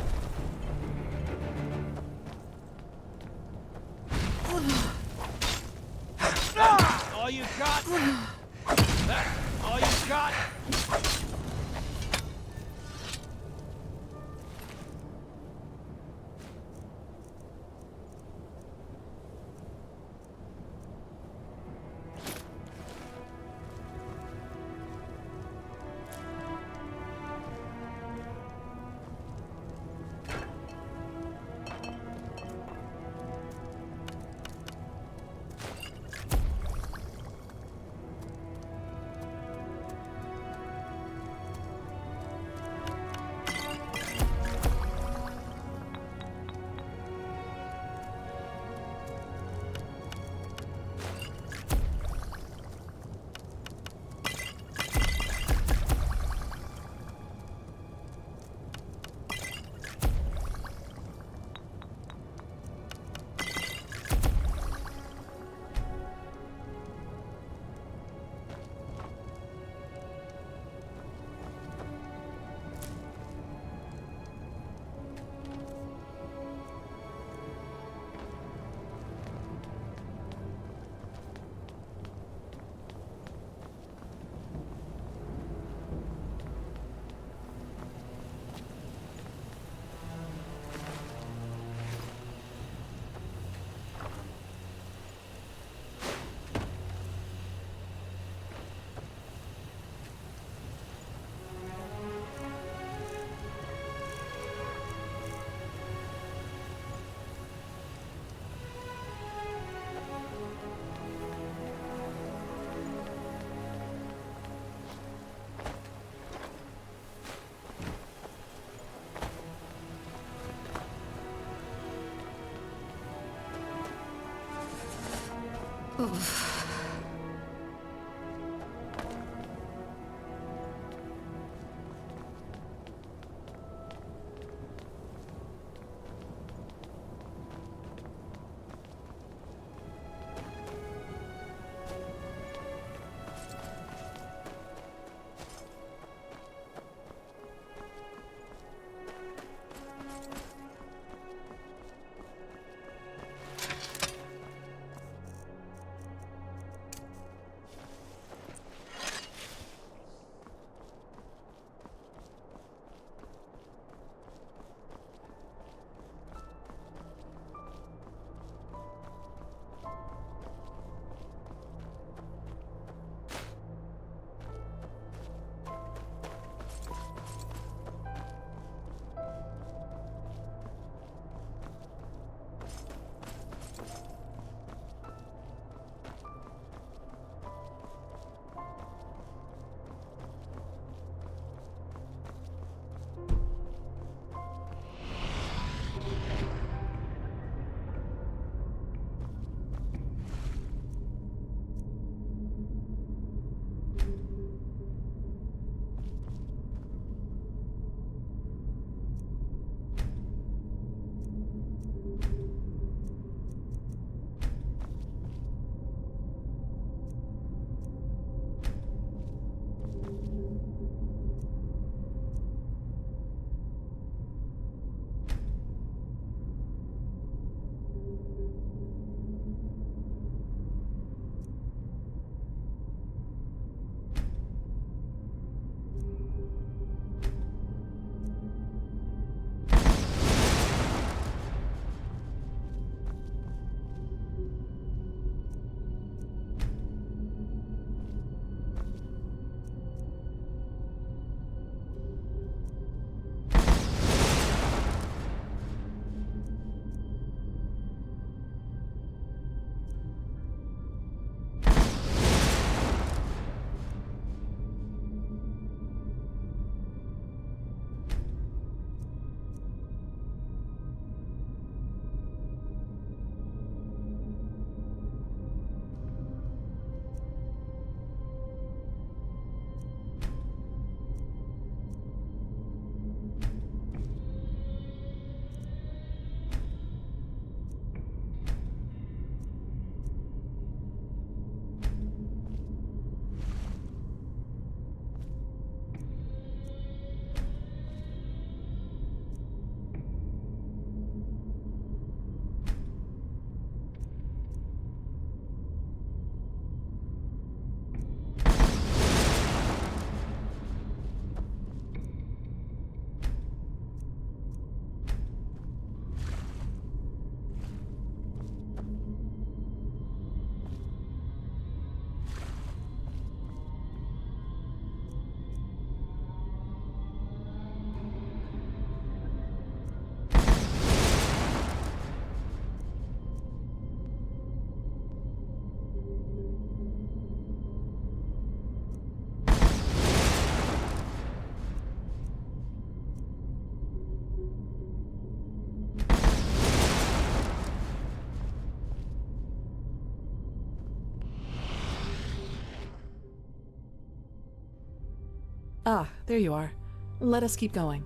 Ah, there you are. Let us keep going.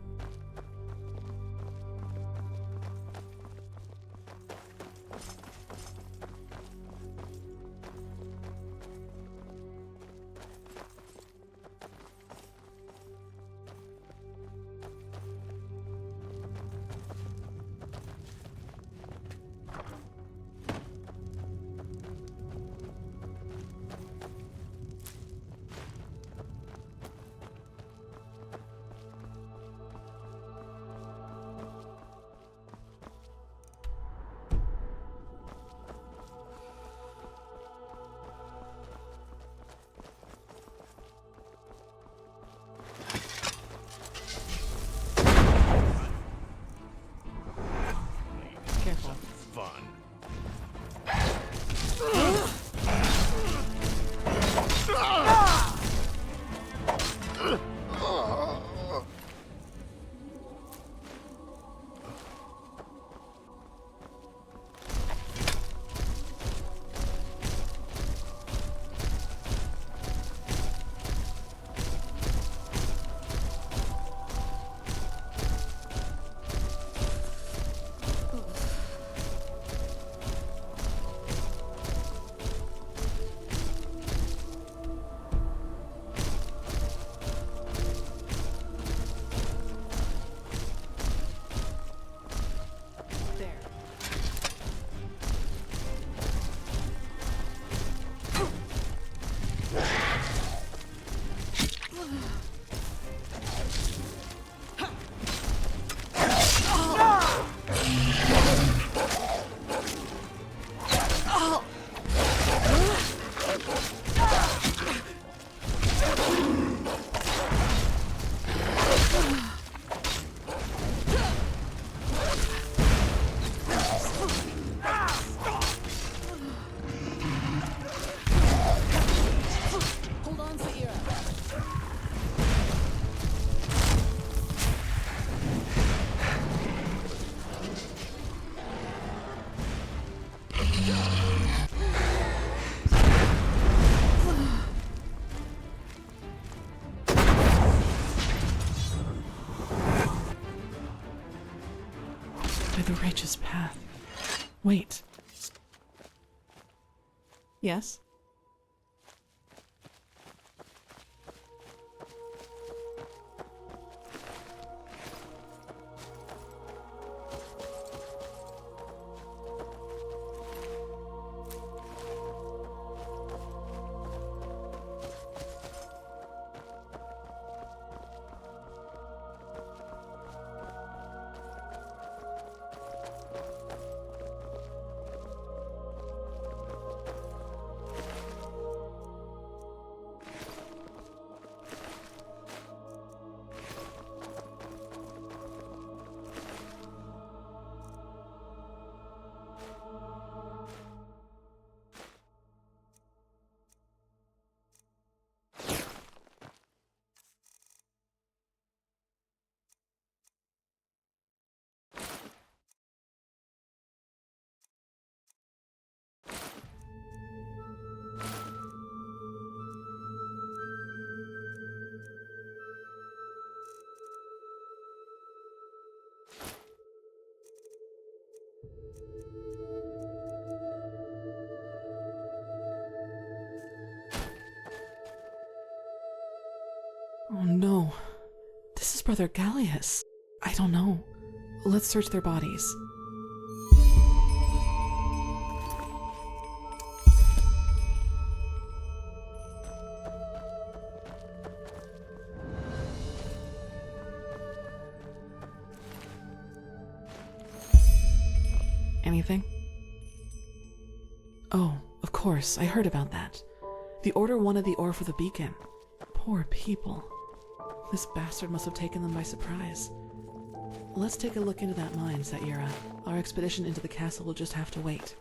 by the righteous path. Wait. Yes? Oh no. This is Brother Gallius. I don't know. Let's search their bodies. Anything? Oh, of course, I heard about that. The Order wanted the ore for the beacon. Poor people. This bastard must have taken them by surprise. Let's take a look into that mine, Saira. Our expedition into the castle will just have to wait.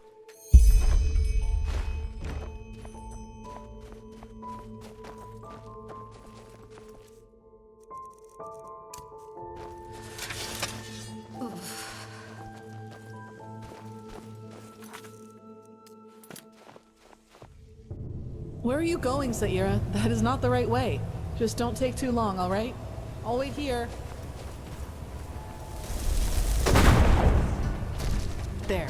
Where are you going, Saira? That is not the right way. Just don't take too long, all right? I'll wait here. There.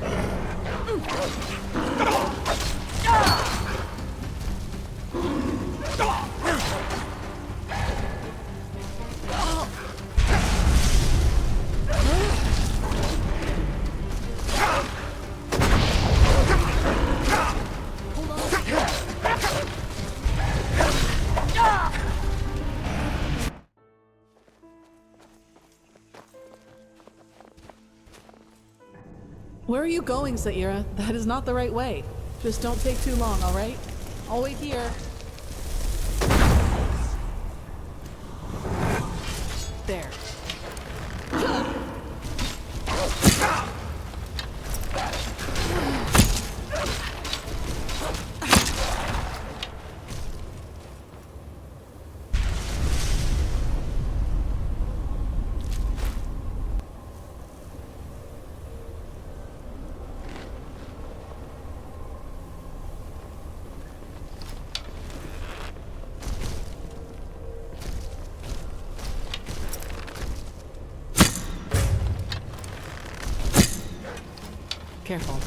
Where are you going, Saira? That is not the right way. Just don't take too long, all right? I'll wait here. There. Careful.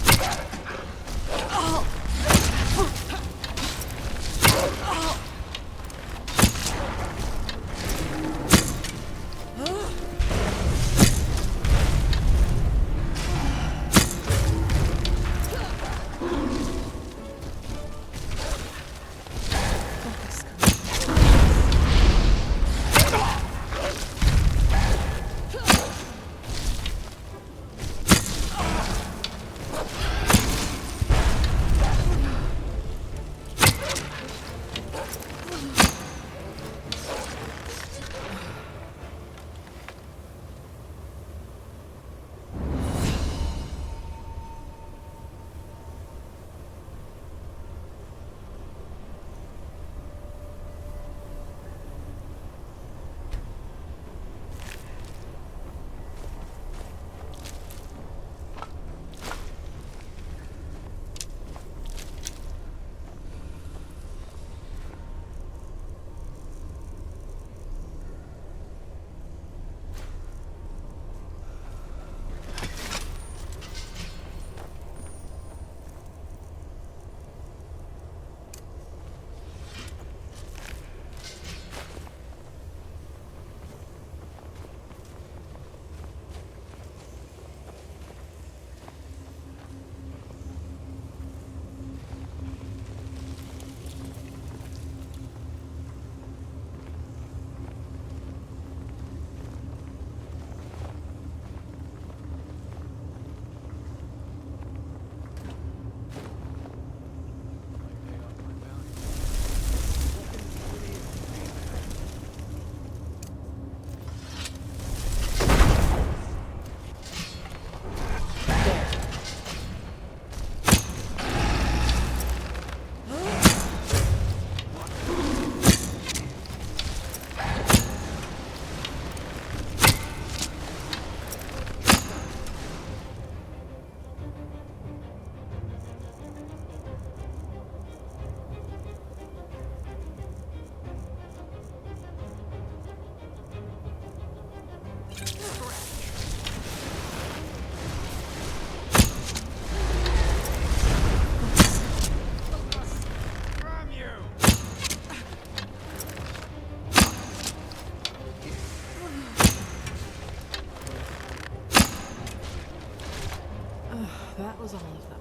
That was all of them.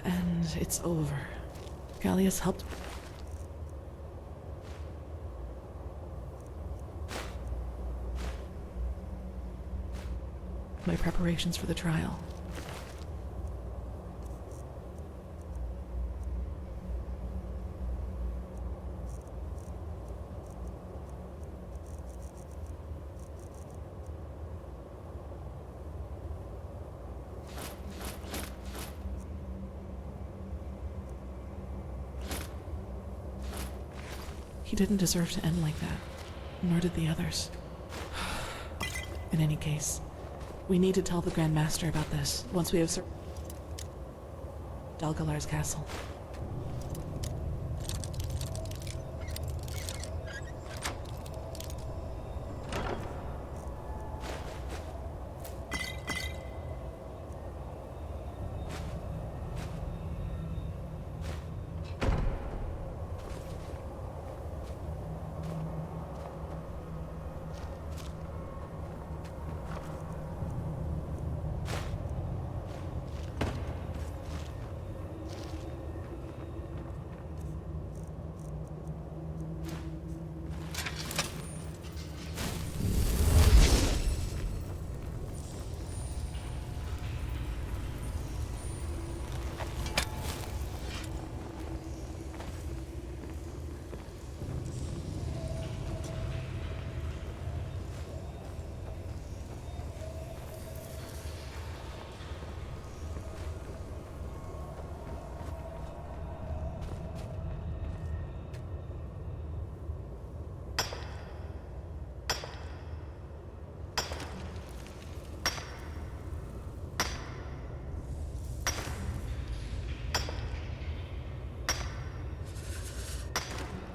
And it's over. Gallius helped. My preparations for the trial. He didn't deserve to end like that, nor did the others. In any case, we need to tell the Grand Master about this once we have Dalgalar's castle.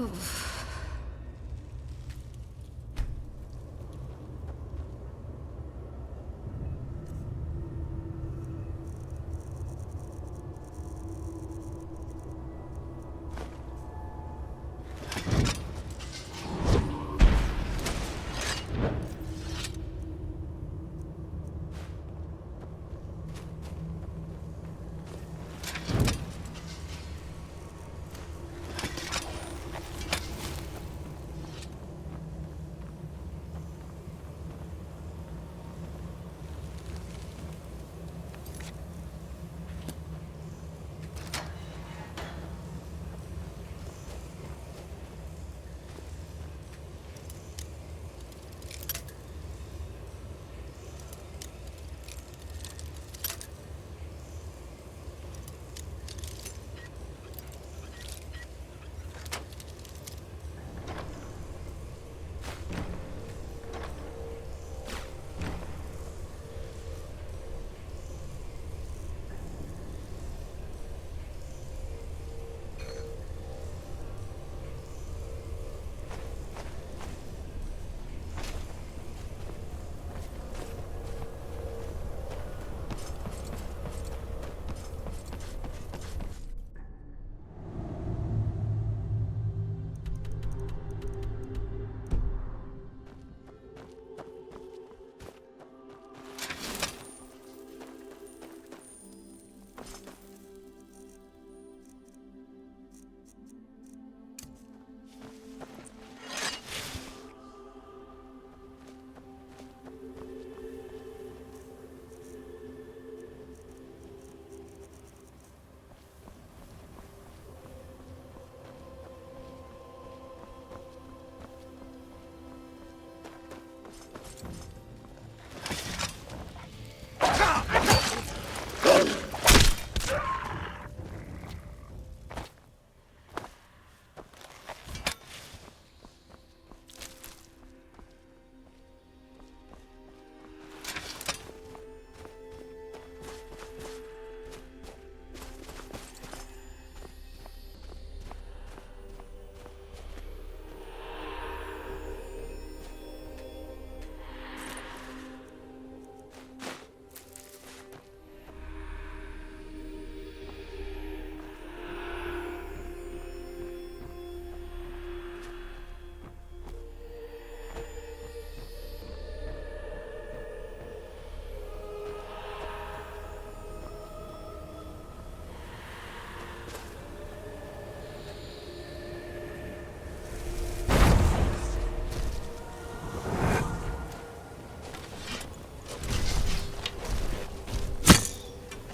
Oof.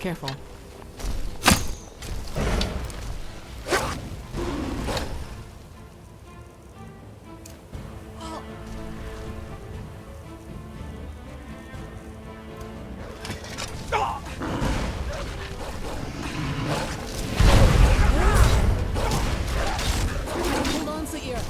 Careful. Hold on, Saira.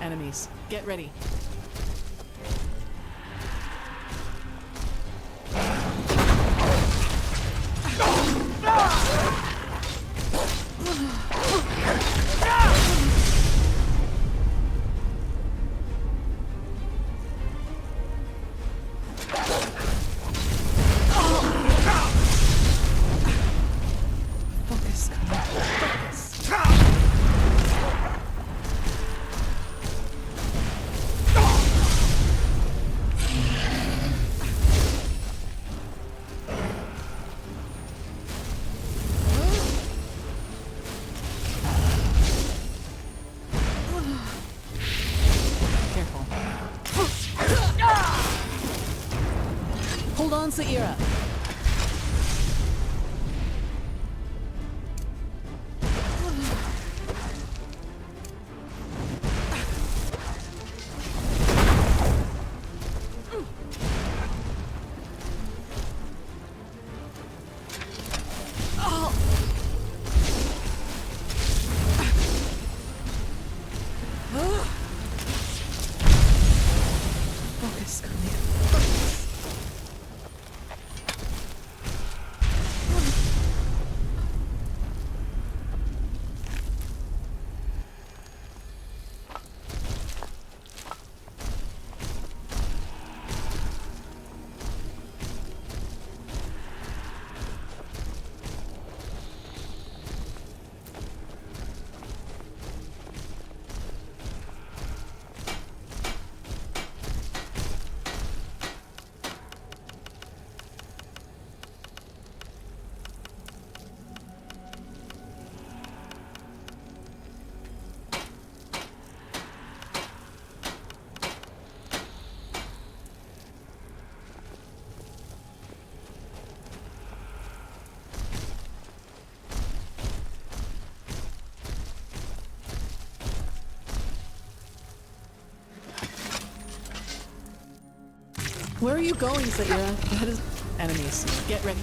Enemies, get ready. Focus, come on. Focus. Careful. Hold on, Saira. Focus, come here. Focus. Where are you going, Saira? That is enemies. Get ready.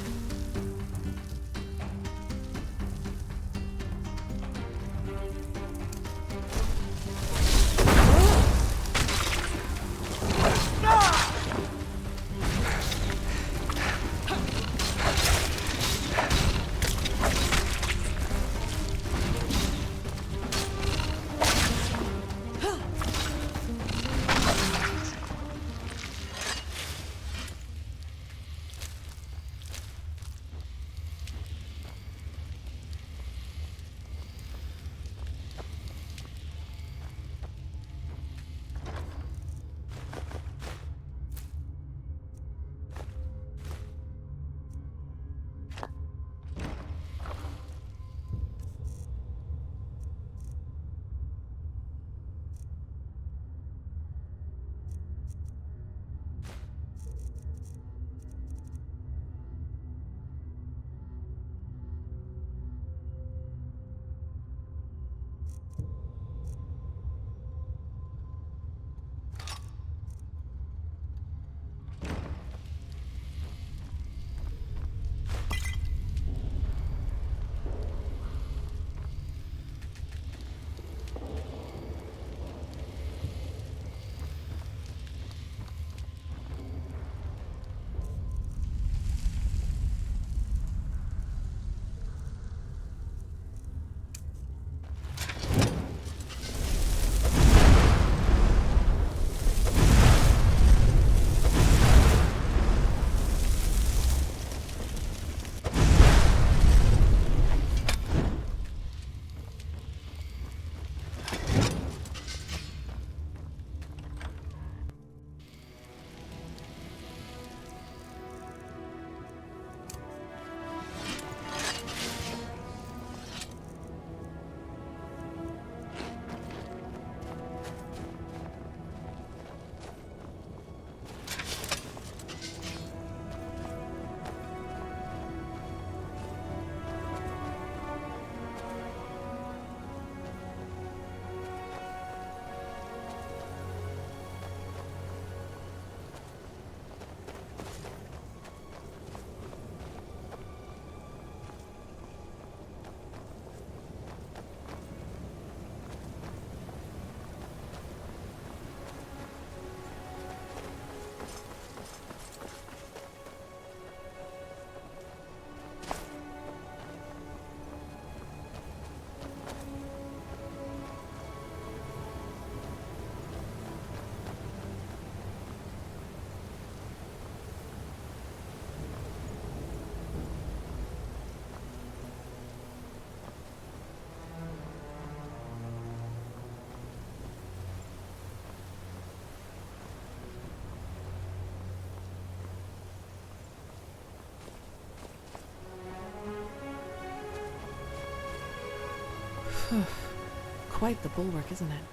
Quite the bulwark, isn't it?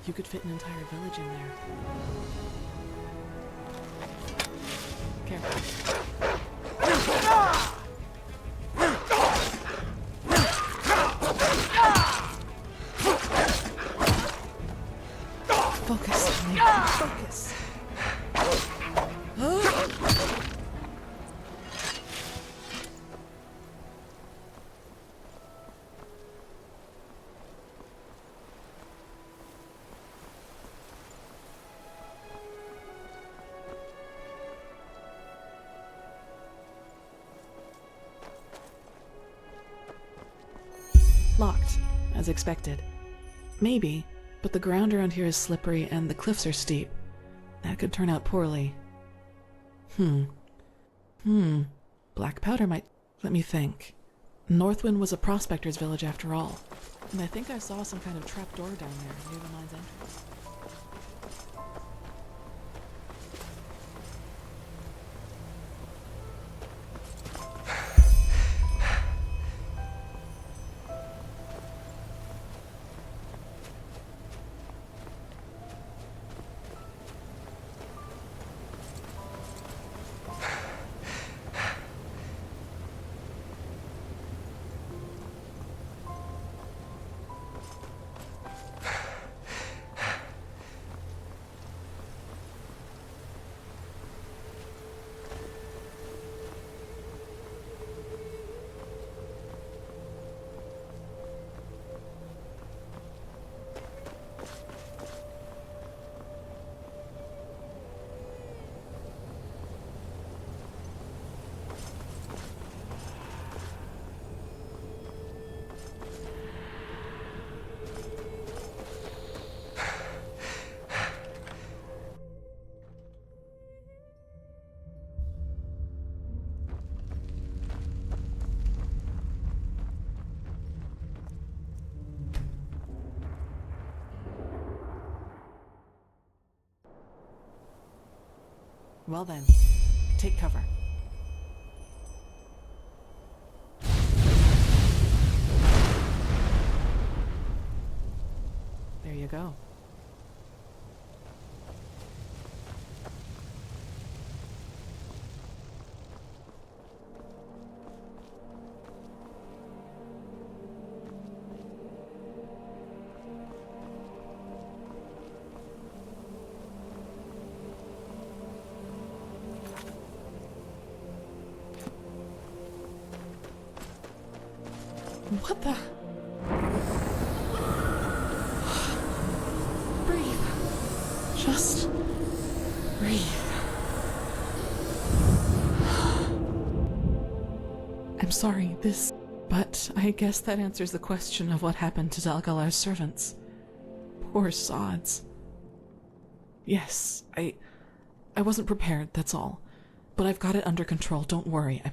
You could fit an entire village in there. Careful. Focus, Nathan. Focus. Locked, as expected. Maybe, but the ground around here is slippery and the cliffs are steep. That could turn out poorly. Black powder might... Let me think. Northwind was a prospector's village after all. And I think I saw some kind of trapdoor down there near the mine's entrance. Well then, take cover. There you go. What the? Breathe. Just breathe. I'm sorry, but I guess that answers the question of what happened to Dalgalar's servants. Poor sods. Yes, I wasn't prepared, that's all. But I've got it under control, don't worry.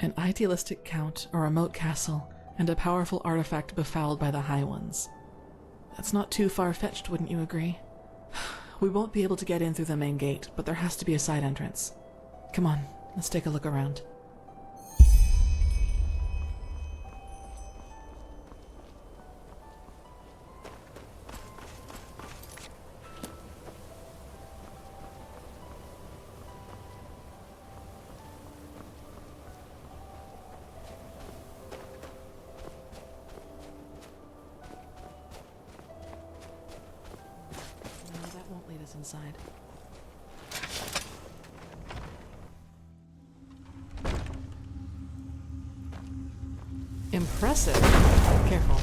An idealistic count, a remote castle, and a powerful artifact befouled by the High Ones. That's not too far-fetched, wouldn't you agree? We won't be able to get in through the main gate, but there has to be a side entrance. Come on, let's take a look around. Lead us inside. Impressive. Careful.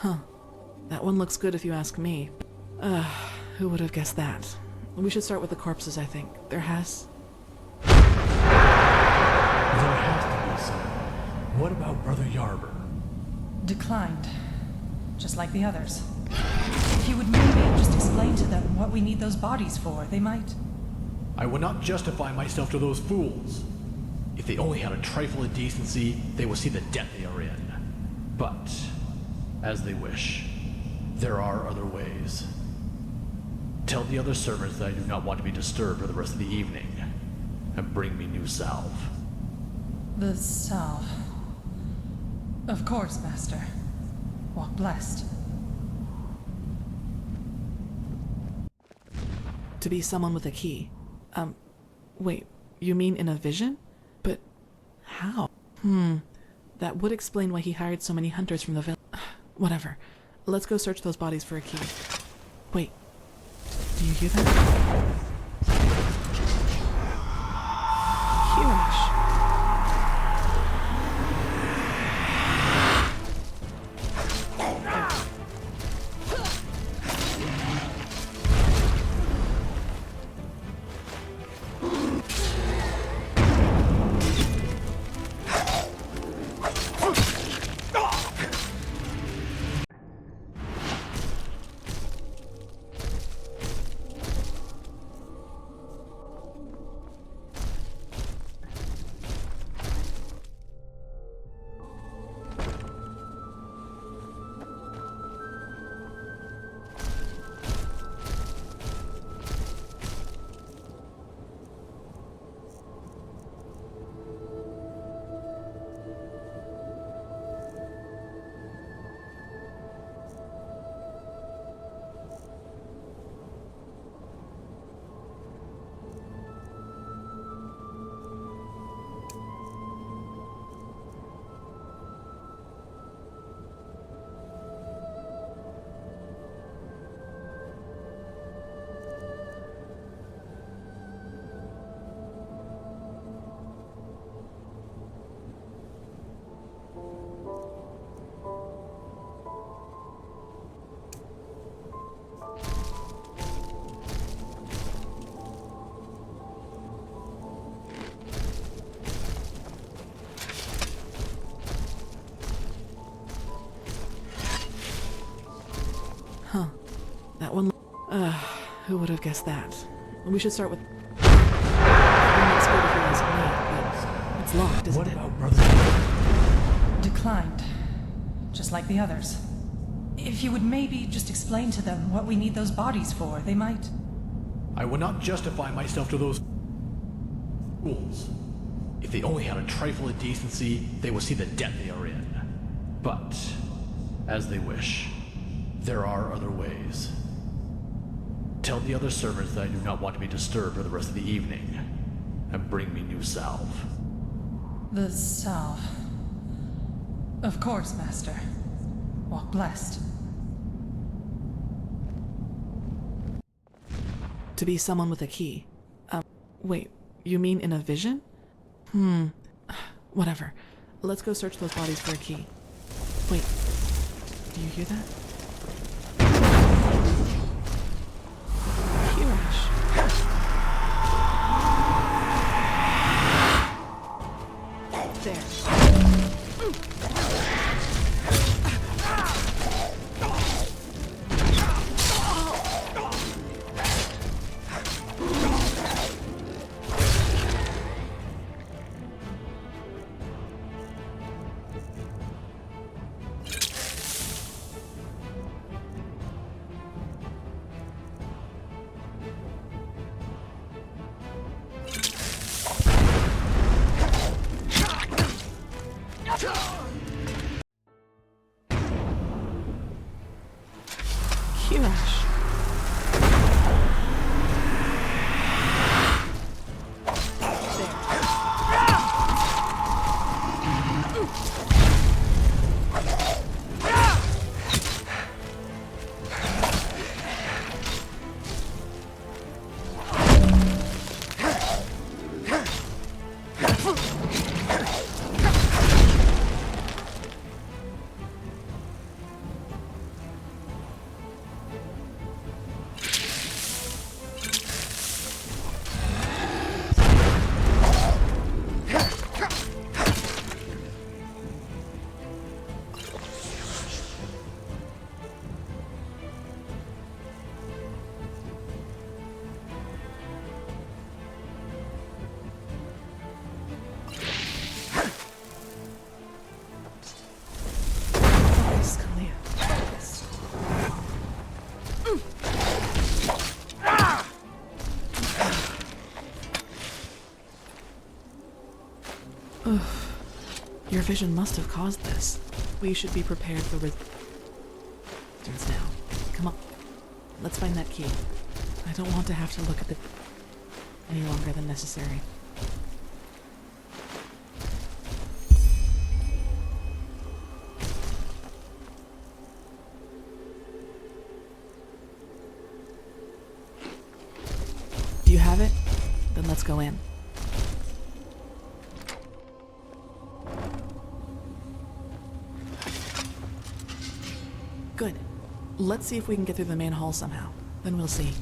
Huh. That one looks good if you ask me. Who would have guessed that? We should start with the corpses, I think. There has to be some. What about Brother Yarber? Declined. Just like the others. If you would maybe just explain to them what we need those bodies for, they might. I would not justify myself to those fools. If they only had a trifle of decency, they would see the debt they are in. But, as they wish, there are other ways. Tell the other servants that I do not want to be disturbed for the rest of the evening, and bring me new salve. The salve. Of course, Master. Walk blessed. to be someone with a key. Wait, you mean in a vision? But how? That would explain why he hired so many hunters from the village. Whatever. Let's go search those bodies for a key. Wait. Do you hear that? Hirash. Huh. That one... who would have guessed that? We should start with... It's good if you ask me, but it's locked, isn't it? What about Brother... Declined. Just like the others. If you would maybe just explain to them what we need those bodies for, they might. I would not justify myself to those fools. If they only had a trifle of decency, they would see the debt they are in. But, as they wish, there are other ways. Tell the other servants that I do not want to be disturbed for the rest of the evening, and bring me new salve. The salve. Of course, Master. Walk blessed. To be someone with a key. Wait, you mean in a vision? Whatever. Let's go search those bodies for a key. Wait, do you hear that? Hirash. There. Hirash. Your vision must have caused this. We should be prepared for resistance now. Come on. Let's find that key. I don't want to have to look at the any longer than necessary. Do you have it? Then let's go in. Good. Let's see if we can get through the main hall somehow. Then we'll see.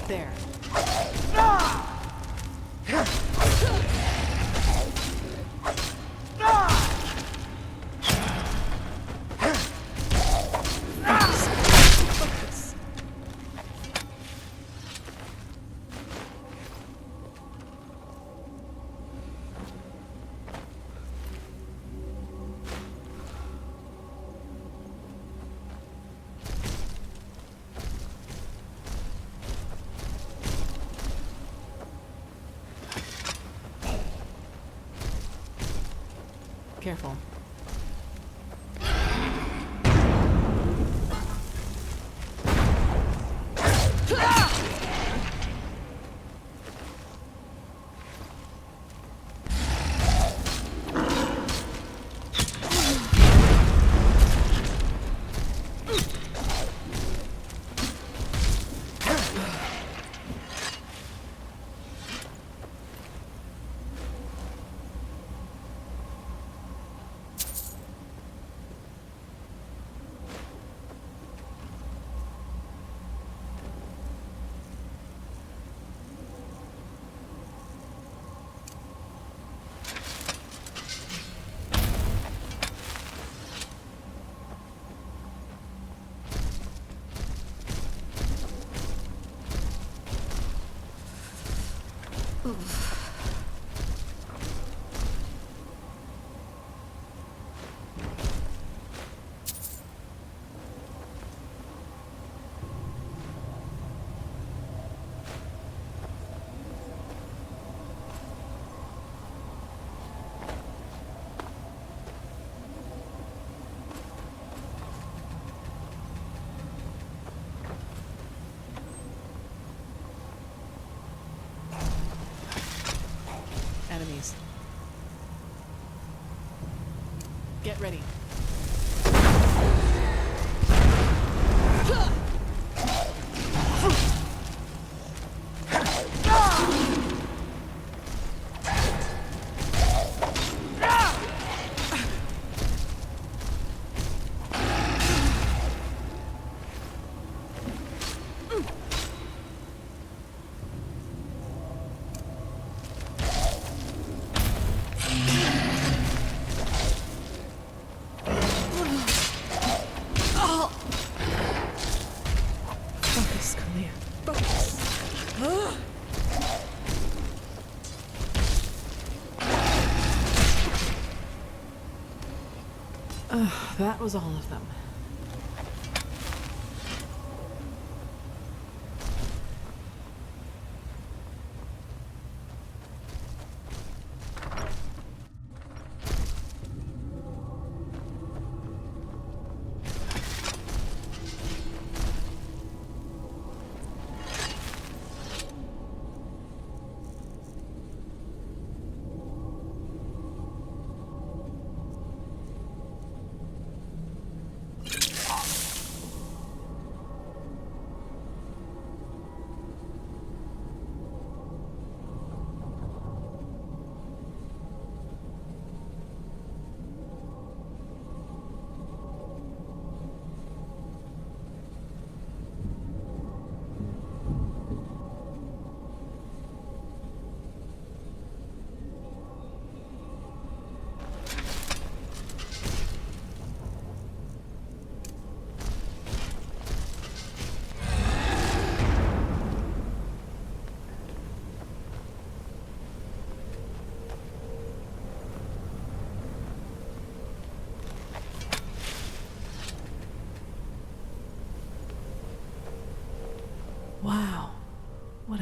There. Careful. Enemies. Get ready. That was all of them.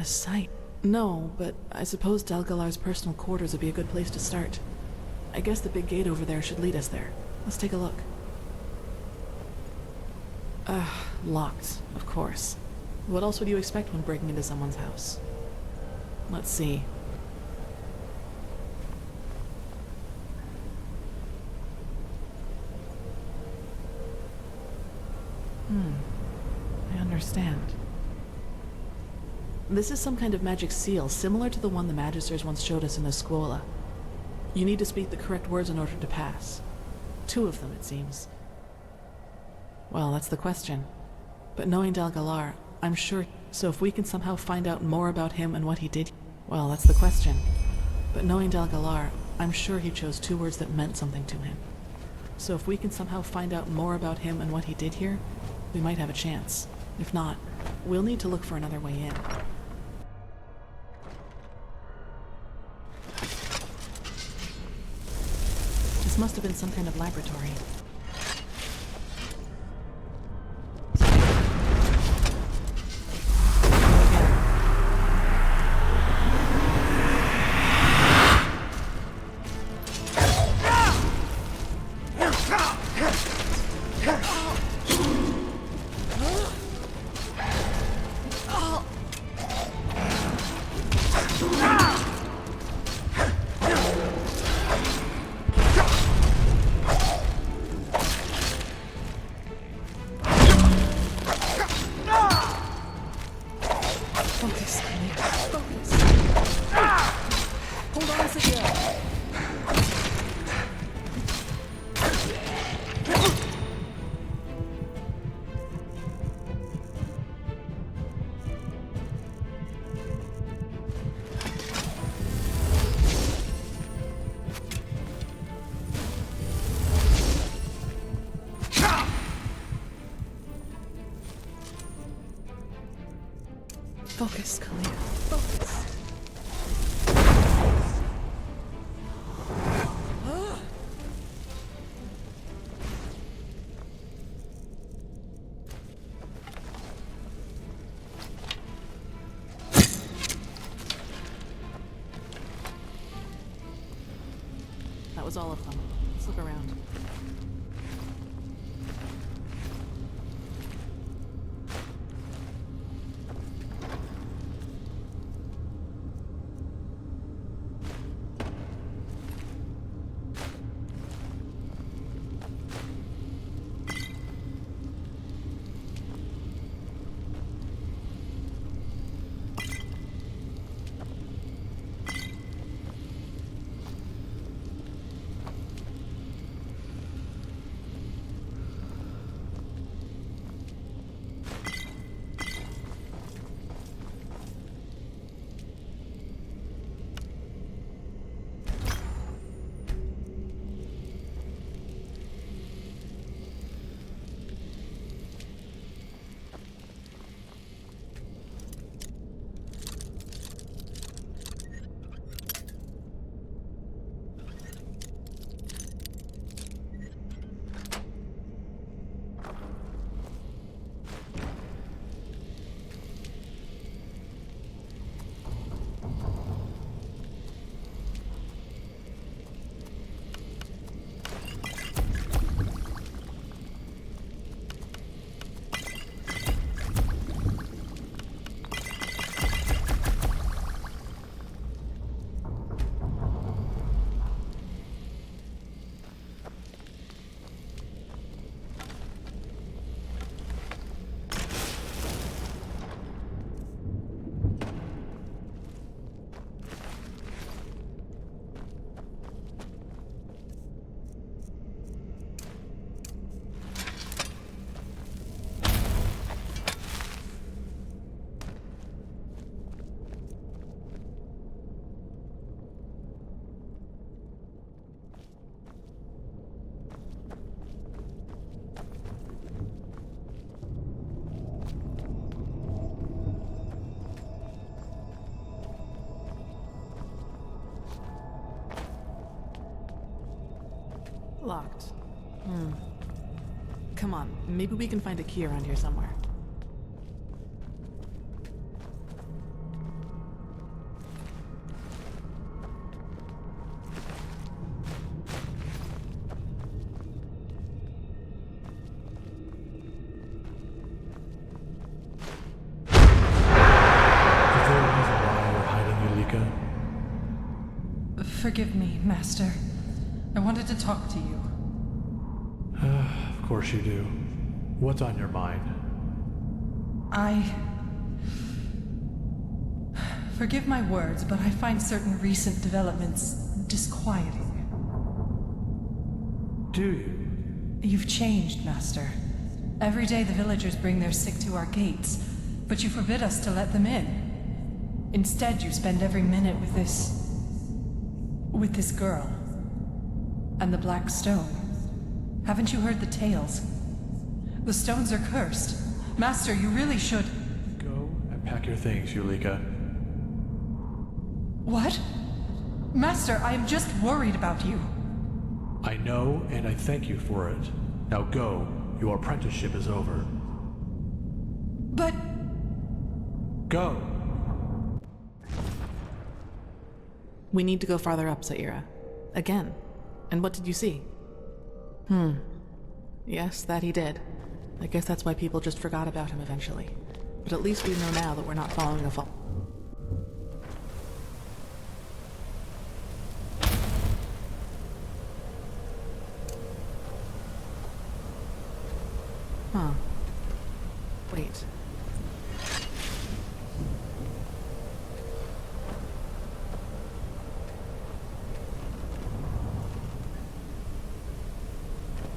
a sight. No, but I suppose Dalgalar's personal quarters would be a good place to start. I guess the big gate over there should lead us there. Let's take a look. Locked, of course. What else would you expect when breaking into someone's house? Let's see. I understand. This is some kind of magic seal, similar to the one the Magisters once showed us in the Scuola. You need to speak the correct words in order to pass. 2 of them, it seems. Well, that's the question. But knowing Dalgalar, I'm sure... So if we can somehow find out more about him and what he did... Well, that's the question. But knowing Dalgalar, I'm sure he chose 2 words that meant something to him. So if we can somehow find out more about him and what he did here, we might have a chance. If not, we'll need to look for another way in. This must have been some kind of laboratory. Focus, Kalia. Focus. That was all of them. Let's look around. Locked. Come on, maybe we can find a key around here somewhere. Forgive me, Master. I wanted to talk to you. Of course you do. What's on your mind? Forgive my words, but I find certain recent developments disquieting. Do you? You've changed, Master. Every day the villagers bring their sick to our gates, but you forbid us to let them in. Instead, you spend every minute with this girl. And the Black Stone. Haven't you heard the tales? The stones are cursed. Master, you really should... Go and pack your things, Yulika. What? Master, I am just worried about you. I know, and I thank you for it. Now go. Your apprenticeship is over. But... Go! We need to go farther up, Saira. Again. And what did you see? Yes, that he did. I guess that's why people just forgot about him eventually. But at least we know now that we're not following a fall. Huh. Wait.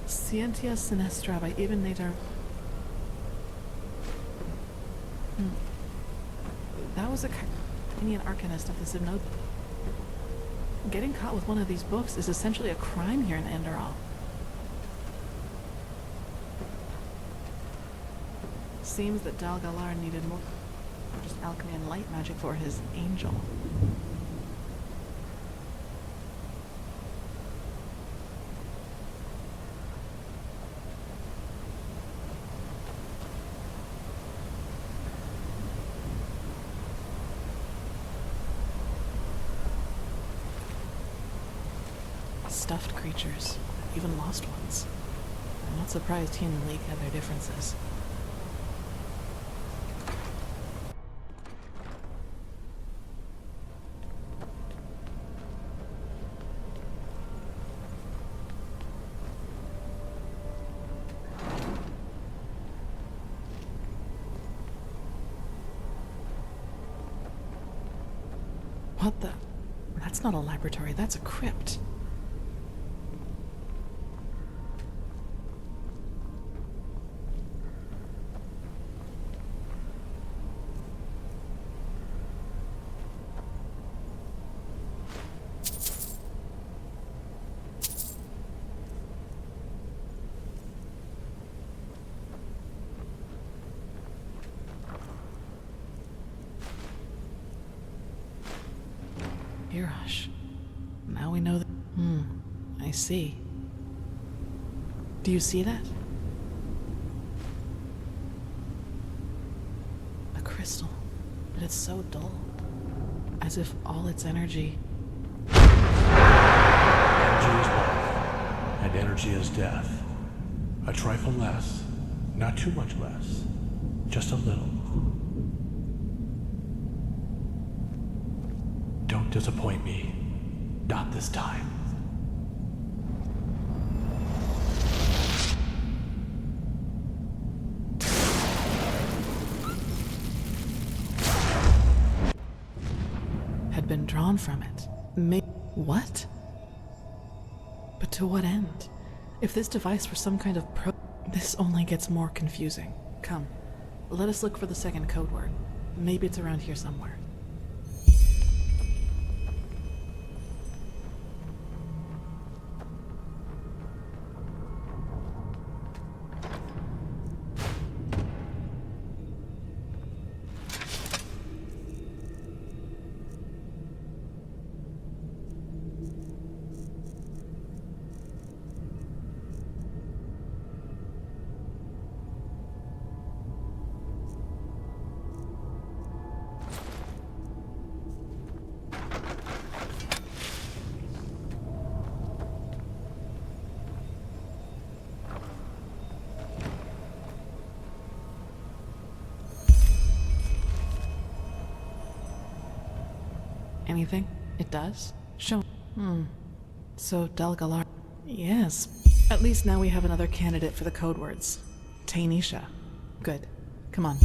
Scientia Sinistra by Ibn Nader. That was a Carthaginian arcanist of the Synod. Getting caught with one of these books is essentially a crime here in ENDERAL. Seems that Dal Galar needed more just alchemy and light magic for his angel. Stuffed creatures, even lost ones. I'm not surprised he and the League had their differences. What the? That's not a laboratory, that's a crypt. Hirash. Now we know that. I see. Do you see that? A crystal, but it's so dull. As if all its energy... Energy is life, and energy is death. A trifle less, not too much less, just a little. Don't disappoint me. Not this time. Had been drawn from it. What? But to what end? If this device were some kind of this only gets more confusing. Come, let us look for the second code word. Maybe it's around here somewhere. Anything? It does? Show. So Dalgalar. Yes. At least now we have another candidate for the code words. Tainisha. Good. Come on.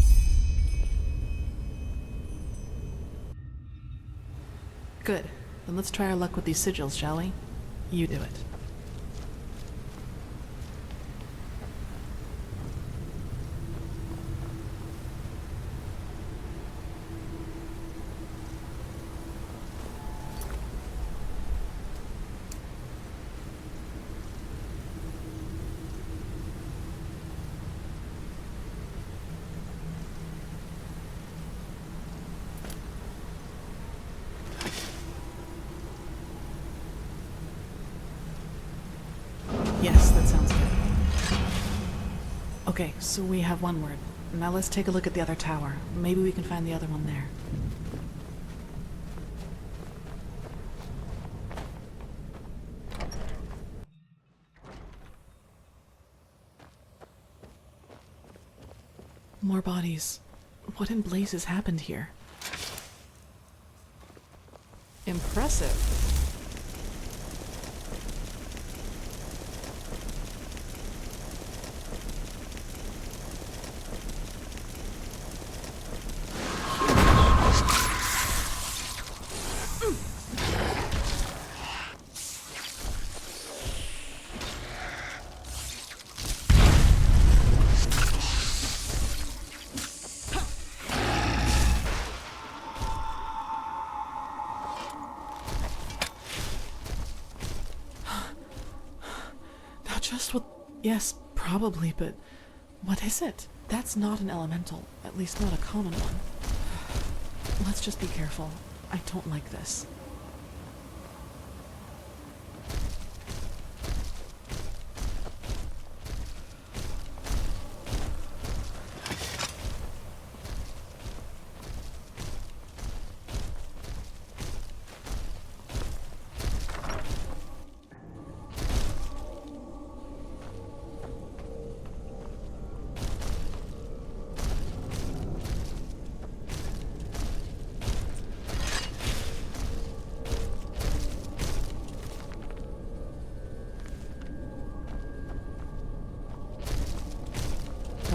Good. Then let's try our luck with these sigils, shall we? You do it. Yes, that sounds good. Okay, so we have one word. Now let's take a look at the other tower. Maybe we can find the other one there. More bodies. What in blazes happened here? Impressive. Just what... Yes, probably, but what is it? That's not an elemental, at least not a common one. Let's just be careful. I don't like this.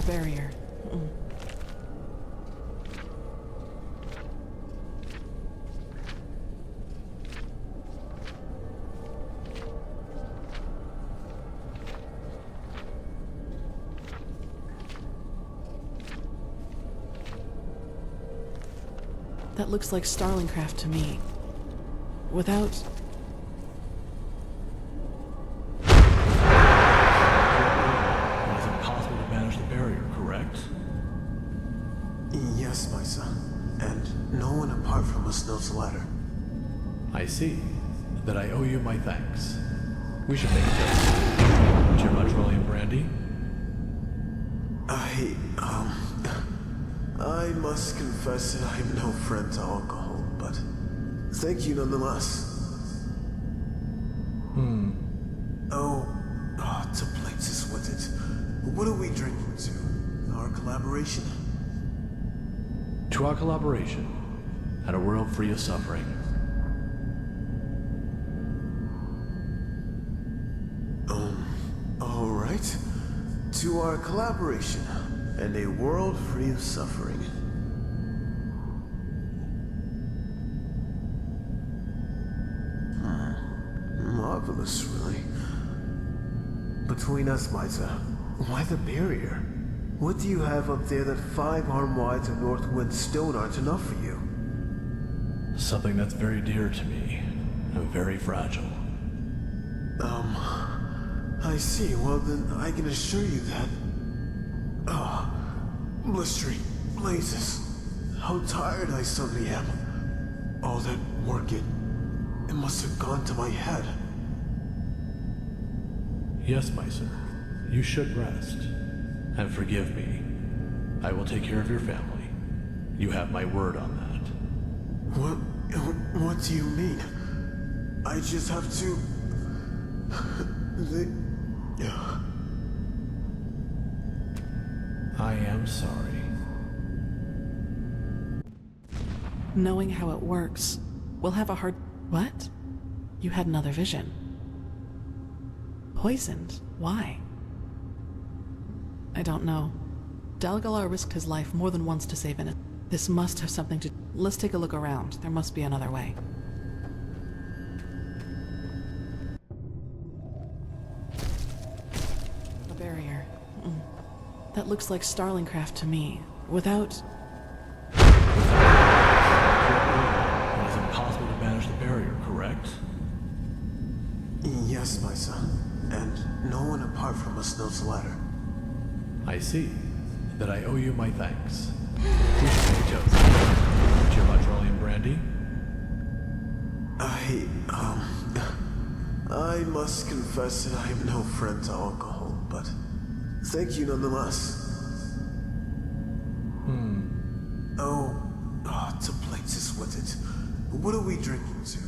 Barrier. That looks like Starling craft to me. Without... Yes, my son. And no one apart from us knows the latter. I see. That I owe you my thanks. We should make a toast. Too much William Brandy? I must confess that I am no friend to alcohol, but thank you nonetheless. To places with it. What are we drinking to? Our collaboration? To our collaboration, and a world free of suffering. All right. To our collaboration, and a world free of suffering. Marvelous, really. Between us, Misa, why the barrier? What do you have up there that 5 arm wides of Northwind stone aren't enough for you? Something that's very dear to me, and very fragile. I see. Well then, I can assure you that... blistering blazes. How tired I suddenly am. All that work, it must have gone to my head. Yes, my sir. You should rest. And forgive me. I will take care of your family. You have my word on that. What do you mean? I just have to... I am sorry. Knowing how it works, we'll have a hard... What? You had another vision. Poisoned? Why? I don't know. Dalgalar risked his life more than once to save innocent. This must have something to... Let's take a look around. There must be another way. A barrier. That looks like Starling craft to me. Without... It is impossible to banish the barrier, correct? Yes, my son. And no one apart from us knows the latter. I see. That I owe you my thanks. We should take a toast. Do you have my Trollian brandy? I must confess that I am no friend to alcohol, but thank you nonetheless. To places with it. What are we drinking to?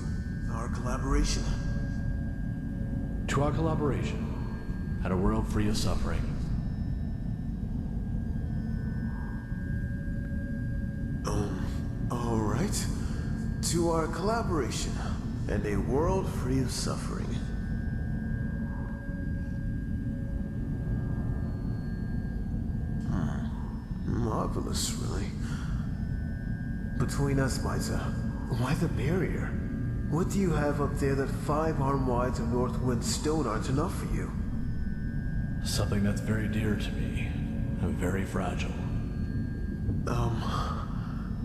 Our collaboration? To our collaboration, and a world free of suffering. Alright. To our collaboration, and a world free of suffering. Marvelous, really. Between us, Maisa, why the barrier? What do you have up there that 5 arm wides of Northwind stone aren't enough for you? Something that's very dear to me, and very fragile.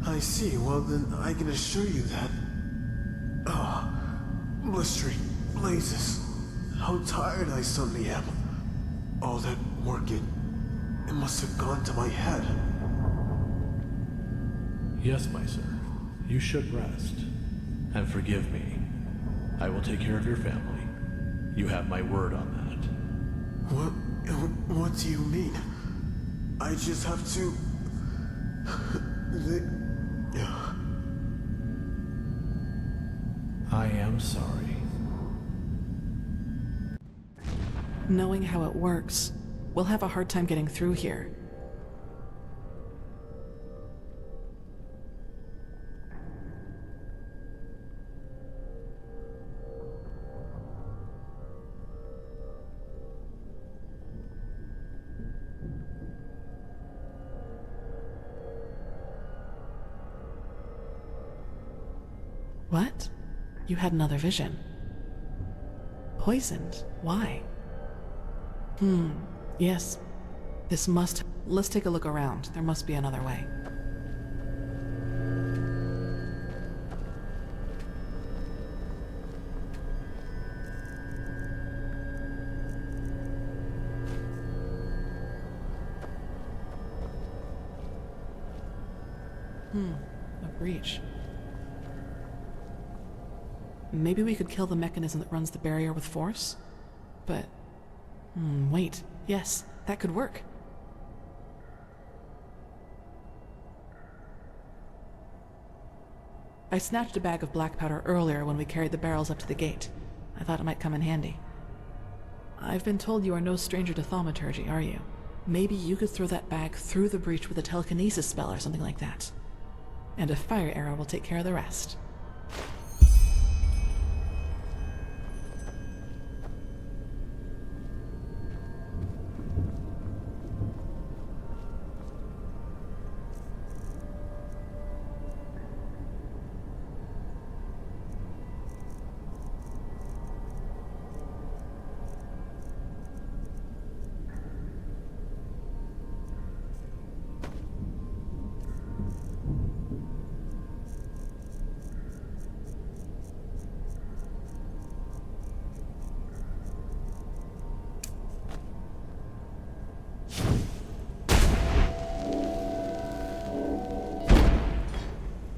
I see. Well, then I can assure you that... blistering blazes. How tired I suddenly am. All that work, it must have gone to my head. Yes, my sir. You should rest. And forgive me. I will take care of your family. You have my word on that. What do you mean? I just have to... I am sorry. Knowing how it works, we'll have a hard time getting through here. What? You had another vision. Poisoned? Why? Yes. This must... Let's take a look around. There must be another way. A breach. Maybe we could kill the mechanism that runs the barrier with force? But... wait. Yes, that could work. I snatched a bag of black powder earlier when we carried the barrels up to the gate. I thought it might come in handy. I've been told you are no stranger to thaumaturgy, are you? Maybe you could throw that bag through the breach with a telekinesis spell or something like that. And a fire arrow will take care of the rest.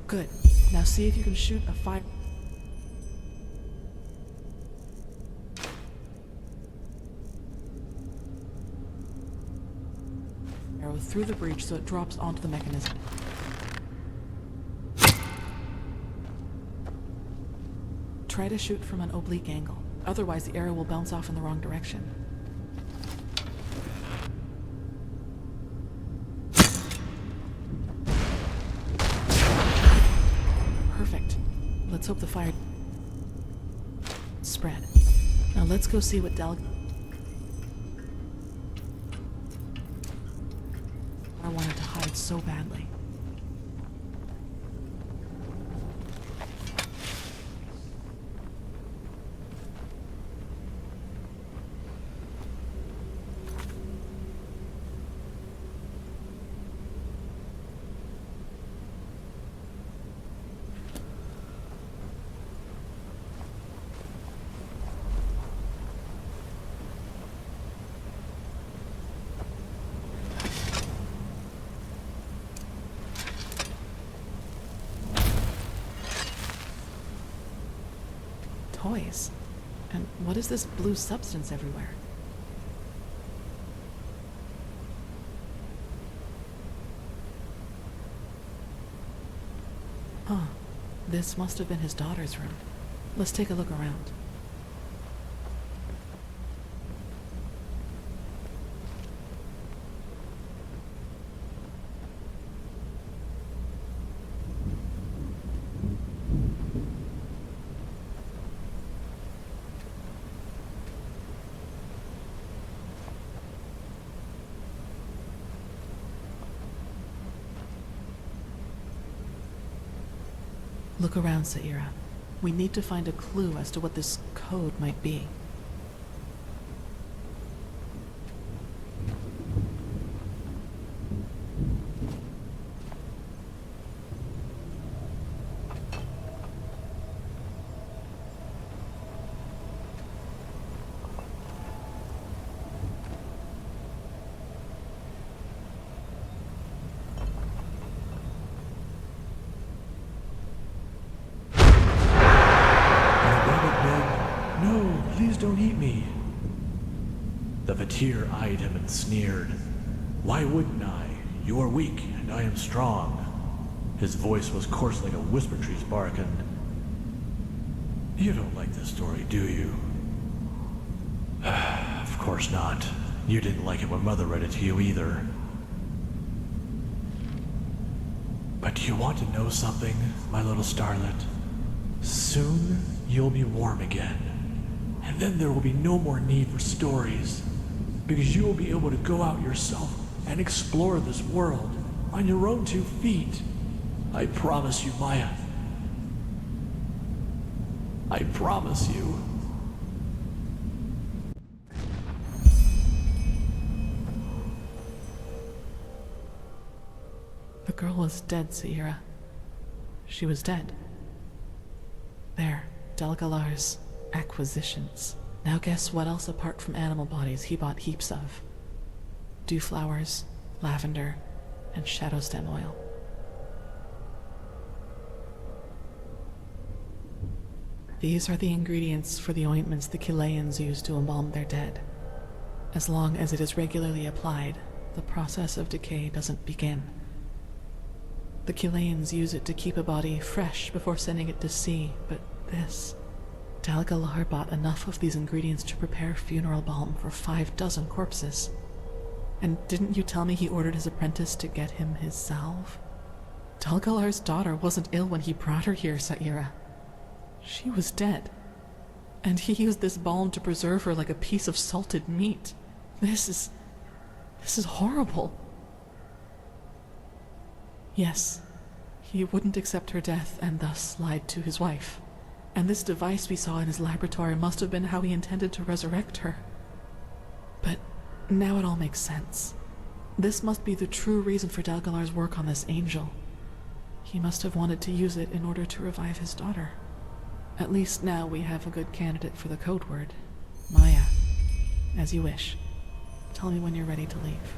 Good. Now see if you can shoot a fire arrow through the breach so it drops onto the mechanism. Try to shoot from an oblique angle. Otherwise, the arrow will bounce off in the wrong direction. Perfect. Let's hope the fire... let's go see what Del... I wanted to hide so badly. Toys. And what is this blue substance everywhere? Huh. This must have been his daughter's room. Let's take a look around. Look around, Saira. We need to find a clue as to what this code might be. Please don't eat me. The Vatir eyed him and sneered. Why wouldn't I? You are weak, and I am strong. His voice was coarse like a whisper tree's bark, and... You don't like this story, do you? Of course not. You didn't like it when Mother read it to you either. But do you want to know something, my little starlet? Soon, you'll be warm again. And then there will be no more need for stories, because you will be able to go out yourself and explore this world on your own 2 feet. I promise you, Maya. I promise you. The girl was dead, Saira. She was dead. There, Delgalar's acquisitions. Now guess what else apart from animal bodies he bought heaps of? Dew flowers, lavender, and shadow stem oil. These are the ingredients for the ointments the Chileans use to embalm their dead. As long as it is regularly applied, the process of decay doesn't begin. The Chileans use it to keep a body fresh before sending it to sea, but this... Dalgalar bought enough of these ingredients to prepare funeral balm for 6 corpses. And didn't you tell me he ordered his apprentice to get him his salve? Dalgalar's daughter wasn't ill when he brought her here, Saira. She was dead. And he used this balm to preserve her like a piece of salted meat. This is horrible. Yes, he wouldn't accept her death and thus lied to his wife. And this device we saw in his laboratory must have been how he intended to resurrect her. But now it all makes sense. This must be the true reason for Dalgalar's work on this angel. He must have wanted to use it in order to revive his daughter. At least now we have a good candidate for the code word. Maya. As you wish. Tell me when you're ready to leave.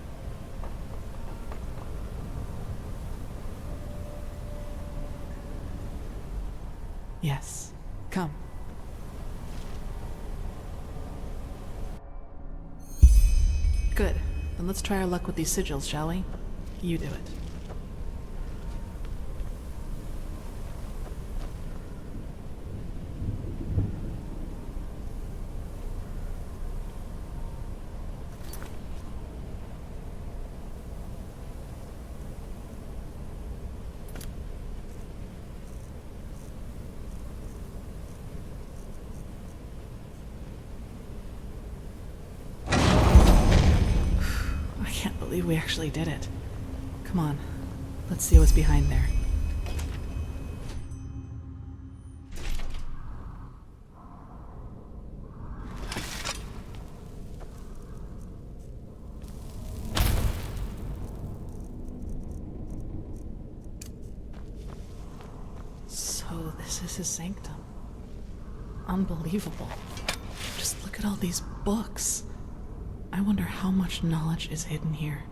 Yes. Come. Good. Then let's try our luck with these sigils, shall we? You do it. believe we actually did it. Come on, let's see what's behind there. So this is his sanctum. Unbelievable. Just look at all these books. I wonder how much knowledge is hidden here.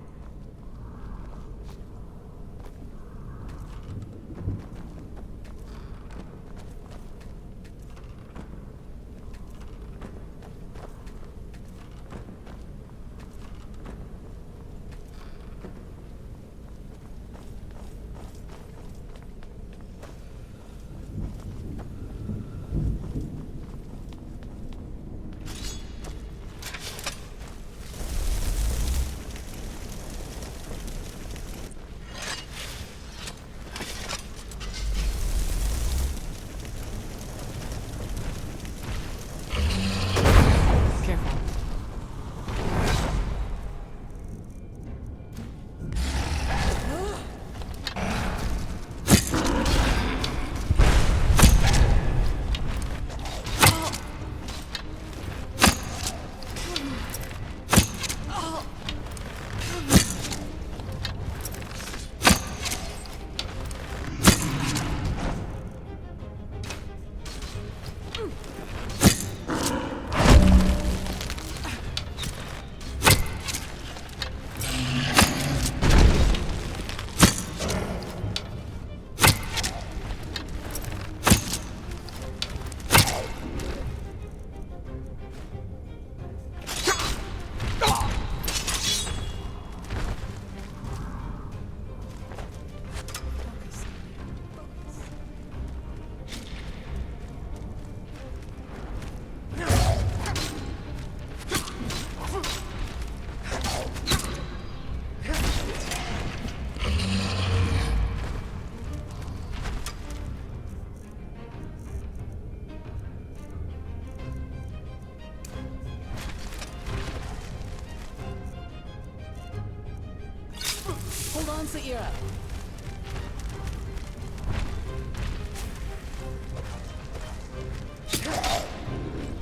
Hold on, Saira.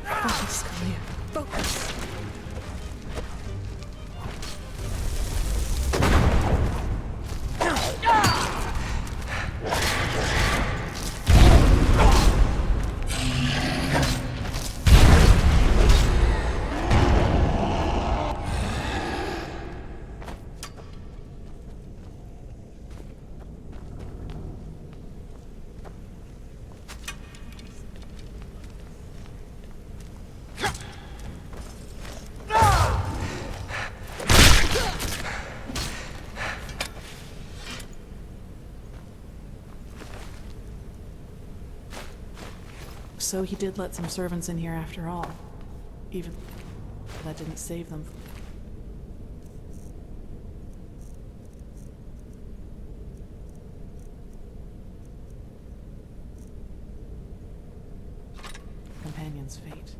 Focus, Kalia. Focus. So he did let some servants in here after all. Even that didn't save them. Companion's fate.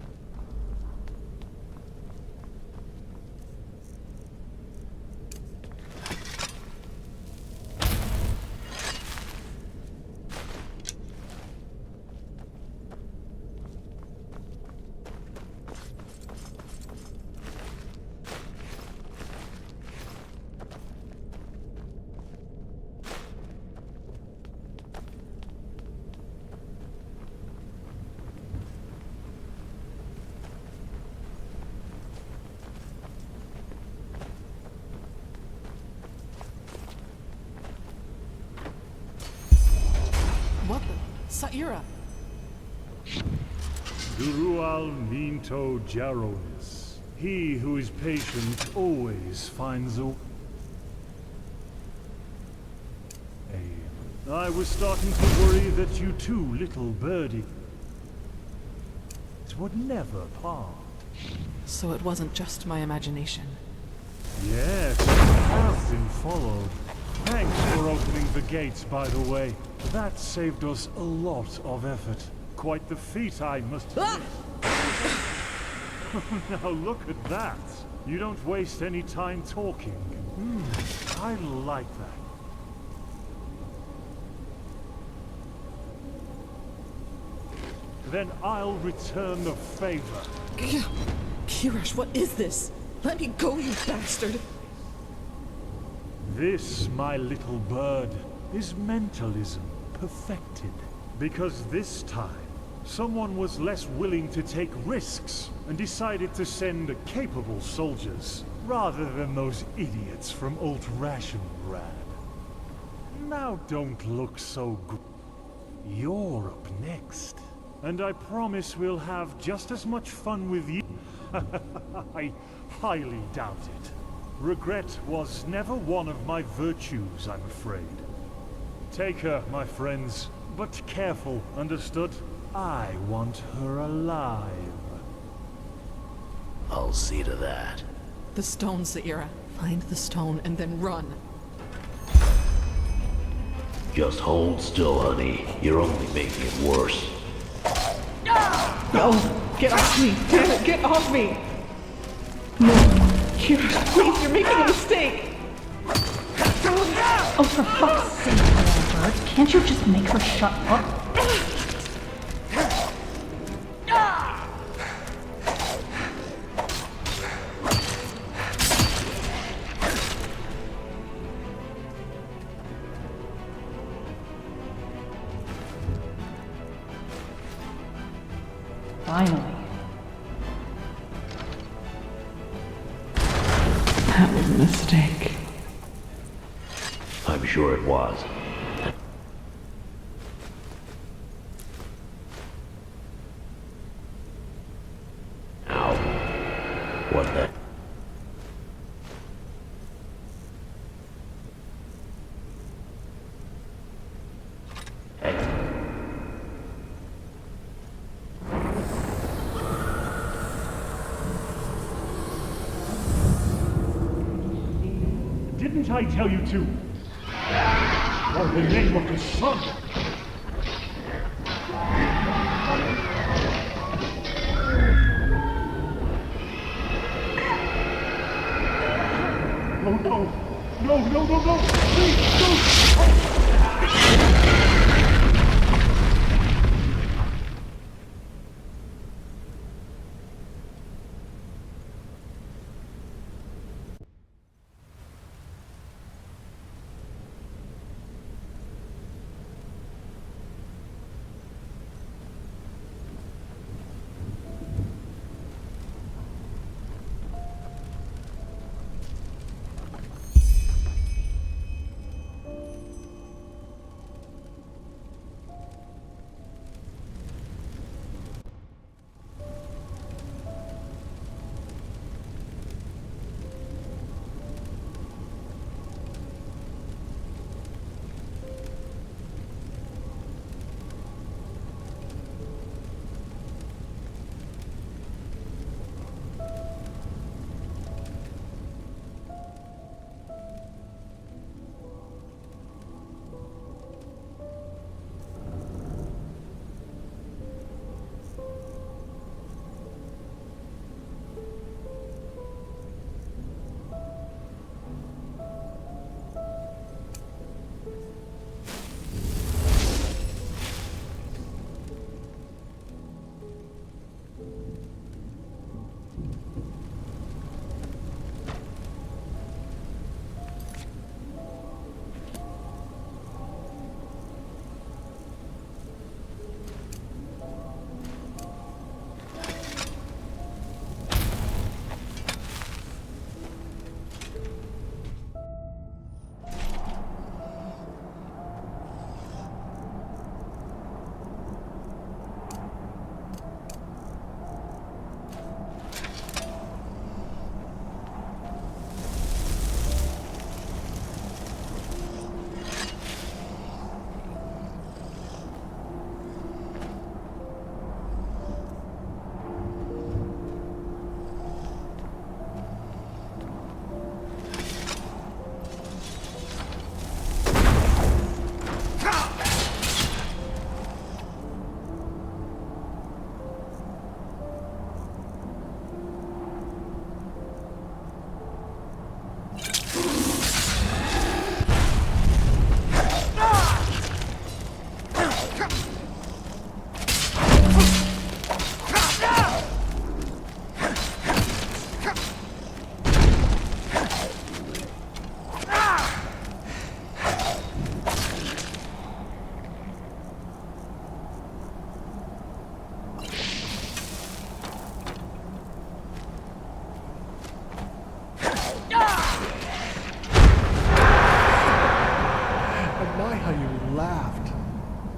What the? Saira! Durual Minto Jaronis. He who is patient always finds a... I was starting to worry that you too, little birdie, would never part. So it wasn't just my imagination. Yes, you have been followed. Thanks for opening the gates, by the way. That saved us a lot of effort. Quite the feat, I must admit. Now look at that. You don't waste any time talking. I like that. Then I'll return the favor. Kirash, what is this? Let me go, you bastard! This, my little bird, is mentalism perfected. Because this time, someone was less willing to take risks and decided to send capable soldiers rather than those idiots from Alt-Rationgrad. Now don't look so You're up next. And I promise we'll have just as much fun with you. I highly doubt it. Regret was never one of my virtues, I'm afraid. Take her, my friends, but careful, understood? I want her alive. I'll see to that. The stone, Zaira. Find the stone and then run. Just hold still, honey. You're only making it worse. No! Get off me! Damn it, get off me! No! Kirash, please, you're making a mistake! Oh, for fuck's sake, little bird. Can't you just make her shut up? Finally. That was a mistake. I'm sure it was. Ow. What the? Didn't I tell you to? For the name of the sun! Oh no! No, no, no, no! Please, don't!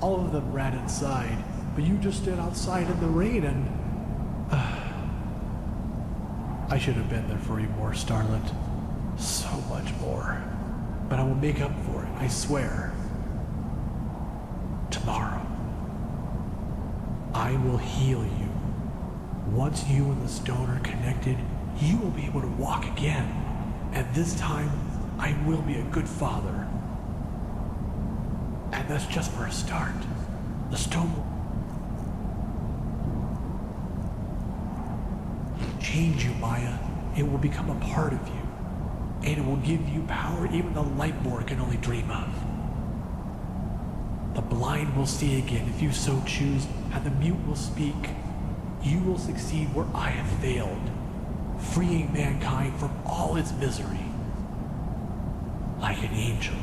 All of them ran inside, but you just stood outside in the rain and... I should have been there for you more, Starlet. So much more. But I will make up for it, I swear. Tomorrow. I will heal you. Once you and the stone are connected, you will be able to walk again. And this time, I will be a good father. And that's just for a start. The stone will change you, Maya. It will become a part of you. And it will give you power even the Lightborn can only dream of. The blind will see again if you so choose, and the mute will speak. You will succeed where I have failed, freeing mankind from all its misery. Like an angel.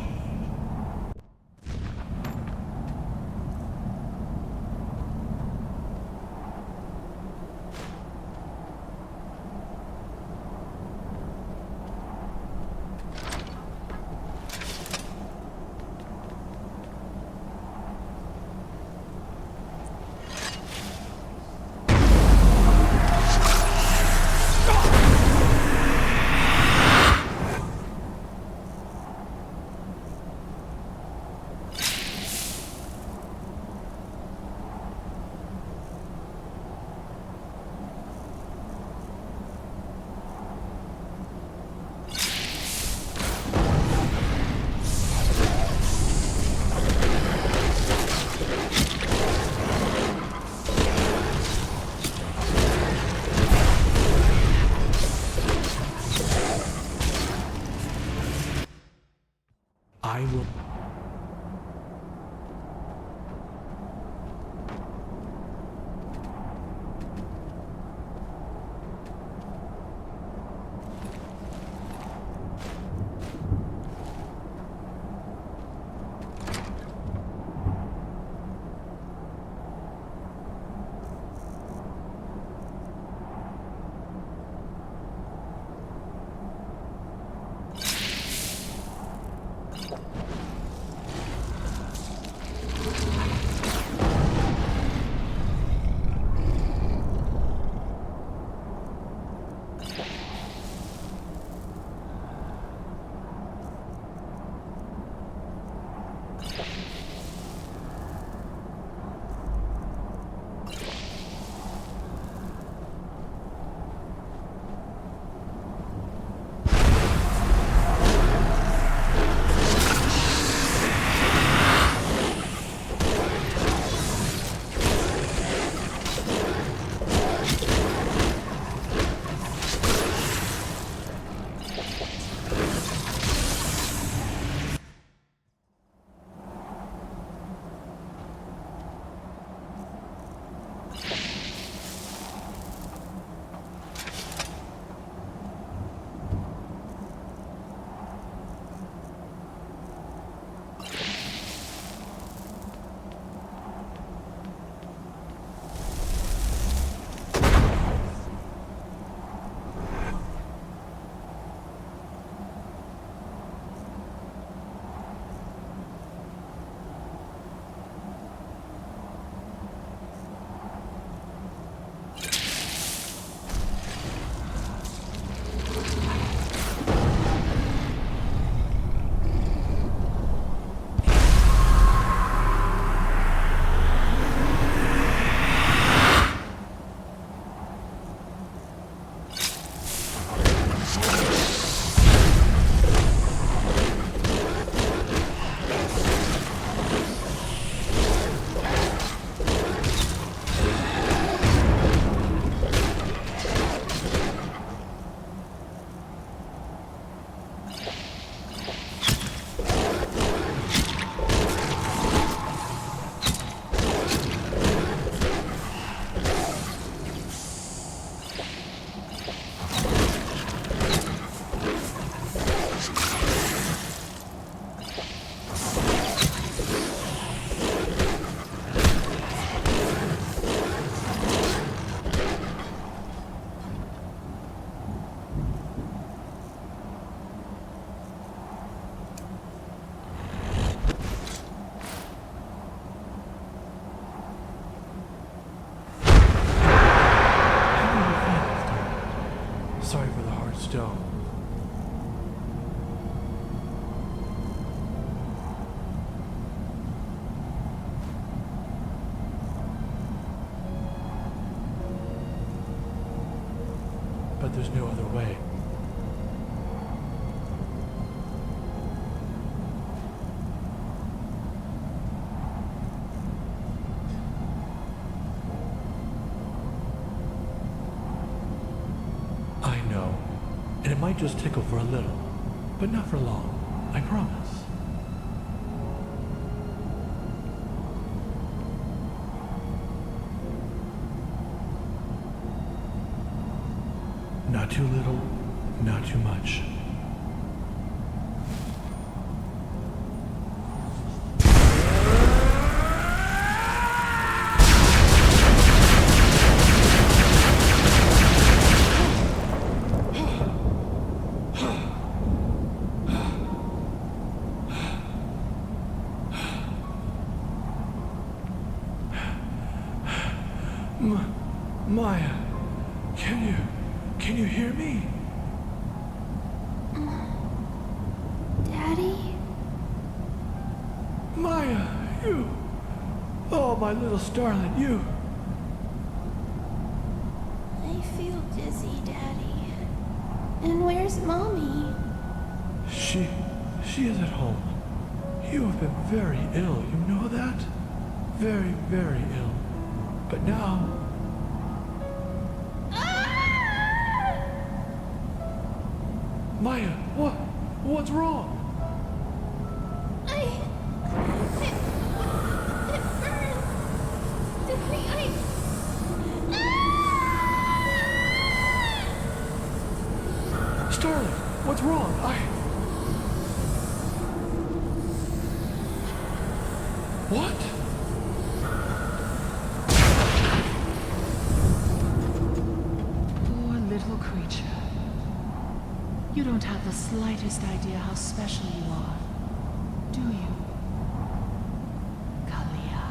I will... but there's no other way. I know, and it might just tickle for a little, but not for long, I promise. Not too little, not too much. Maya, can you hear me? Daddy? Maya, you! Oh, my little starlet, you! I feel dizzy, Daddy. And where's Mommy? She is at home. You have been very ill, you know that? Very, very ill. But now... Maya, what's wrong? It burns. Starling, what's wrong? What? Poor little creature. You don't have the slightest idea how special you are, do you? Kalia.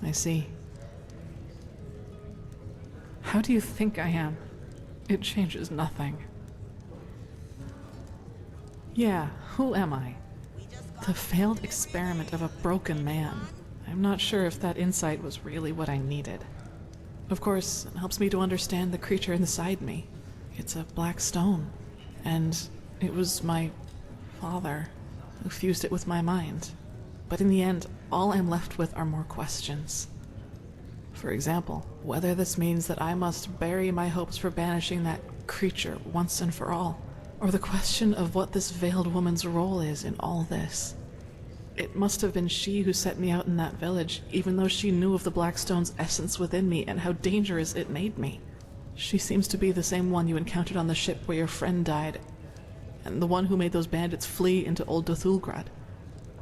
I see. How do you think I am? It changes nothing. Yeah, who am I? The failed experiment of a broken man. I'm not sure if that insight was really what I needed. Of course, it helps me to understand the creature inside me. It's a black stone, and it was my father who fused it with my mind. But in the end, all I'm left with are more questions. For example, whether this means that I must bury my hopes for banishing that creature once and for all, or the question of what this veiled woman's role is in all this. It must have been she who set me out in that village, even though she knew of the Blackstone's essence within me and how dangerous it made me. She seems to be the same one you encountered on the ship where your friend died, and the one who made those bandits flee into Old Dothulgrad.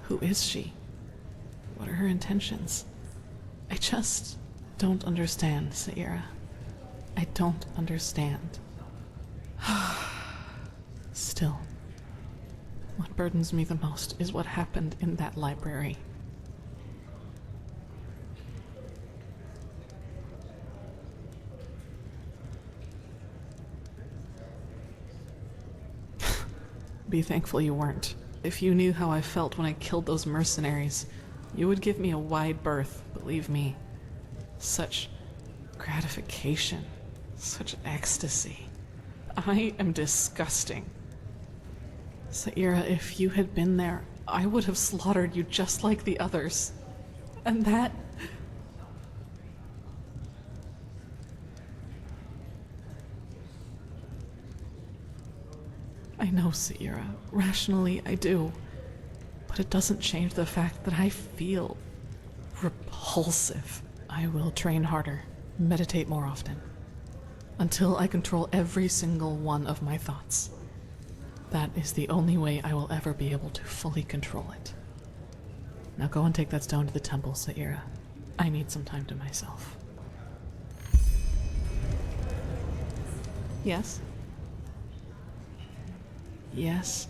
Who is she? What are her intentions? I just don't understand, Saira. I don't understand. Still, what burdens me the most is what happened in that library. Be thankful you weren't. If you knew how I felt when I killed those mercenaries, you would give me a wide berth, believe me. Such gratification, such ecstasy. I am disgusting. Saira, if you had been there, I would have slaughtered you just like the others. And that... I know, Saira. Rationally, I do. But it doesn't change the fact that I feel repulsive. I will train harder, meditate more often, until I control every single one of my thoughts. That is the only way I will ever be able to fully control it. Now go and take that stone to the temple, Saira. I need some time to myself. Yes? Yes?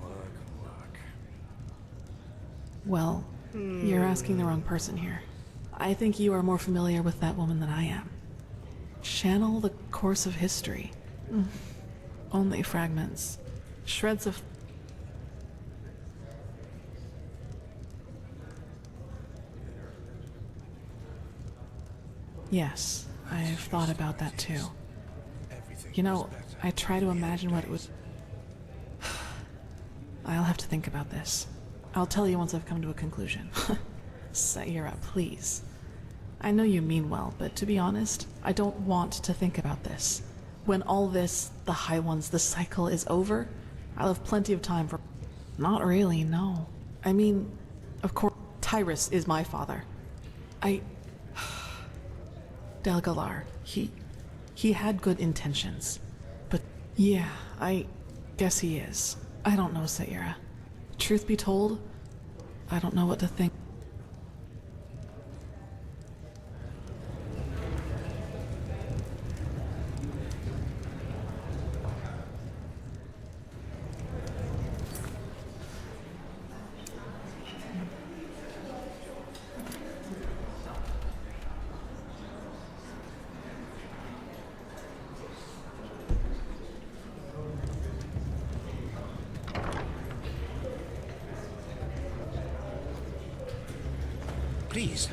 Work. Well, you're asking the wrong person here. I think you are more familiar with that woman than I am. Channel the course of history. Only fragments. Shreds of... Yes, I've thought about that too. You know, I try to imagine what it would... I'll have to think about this. I'll tell you once I've come to a conclusion. Sayura, please. I know you mean well, but to be honest, I don't want to think about this. When all this, the High Ones, the cycle is over, I'll have plenty of time for... Not really, no. I mean, of course, Tyrus is my father. Delgalar, he had good intentions. But yeah, I guess he is. I don't know, Sayura. Truth be told, I don't know what to think. Please,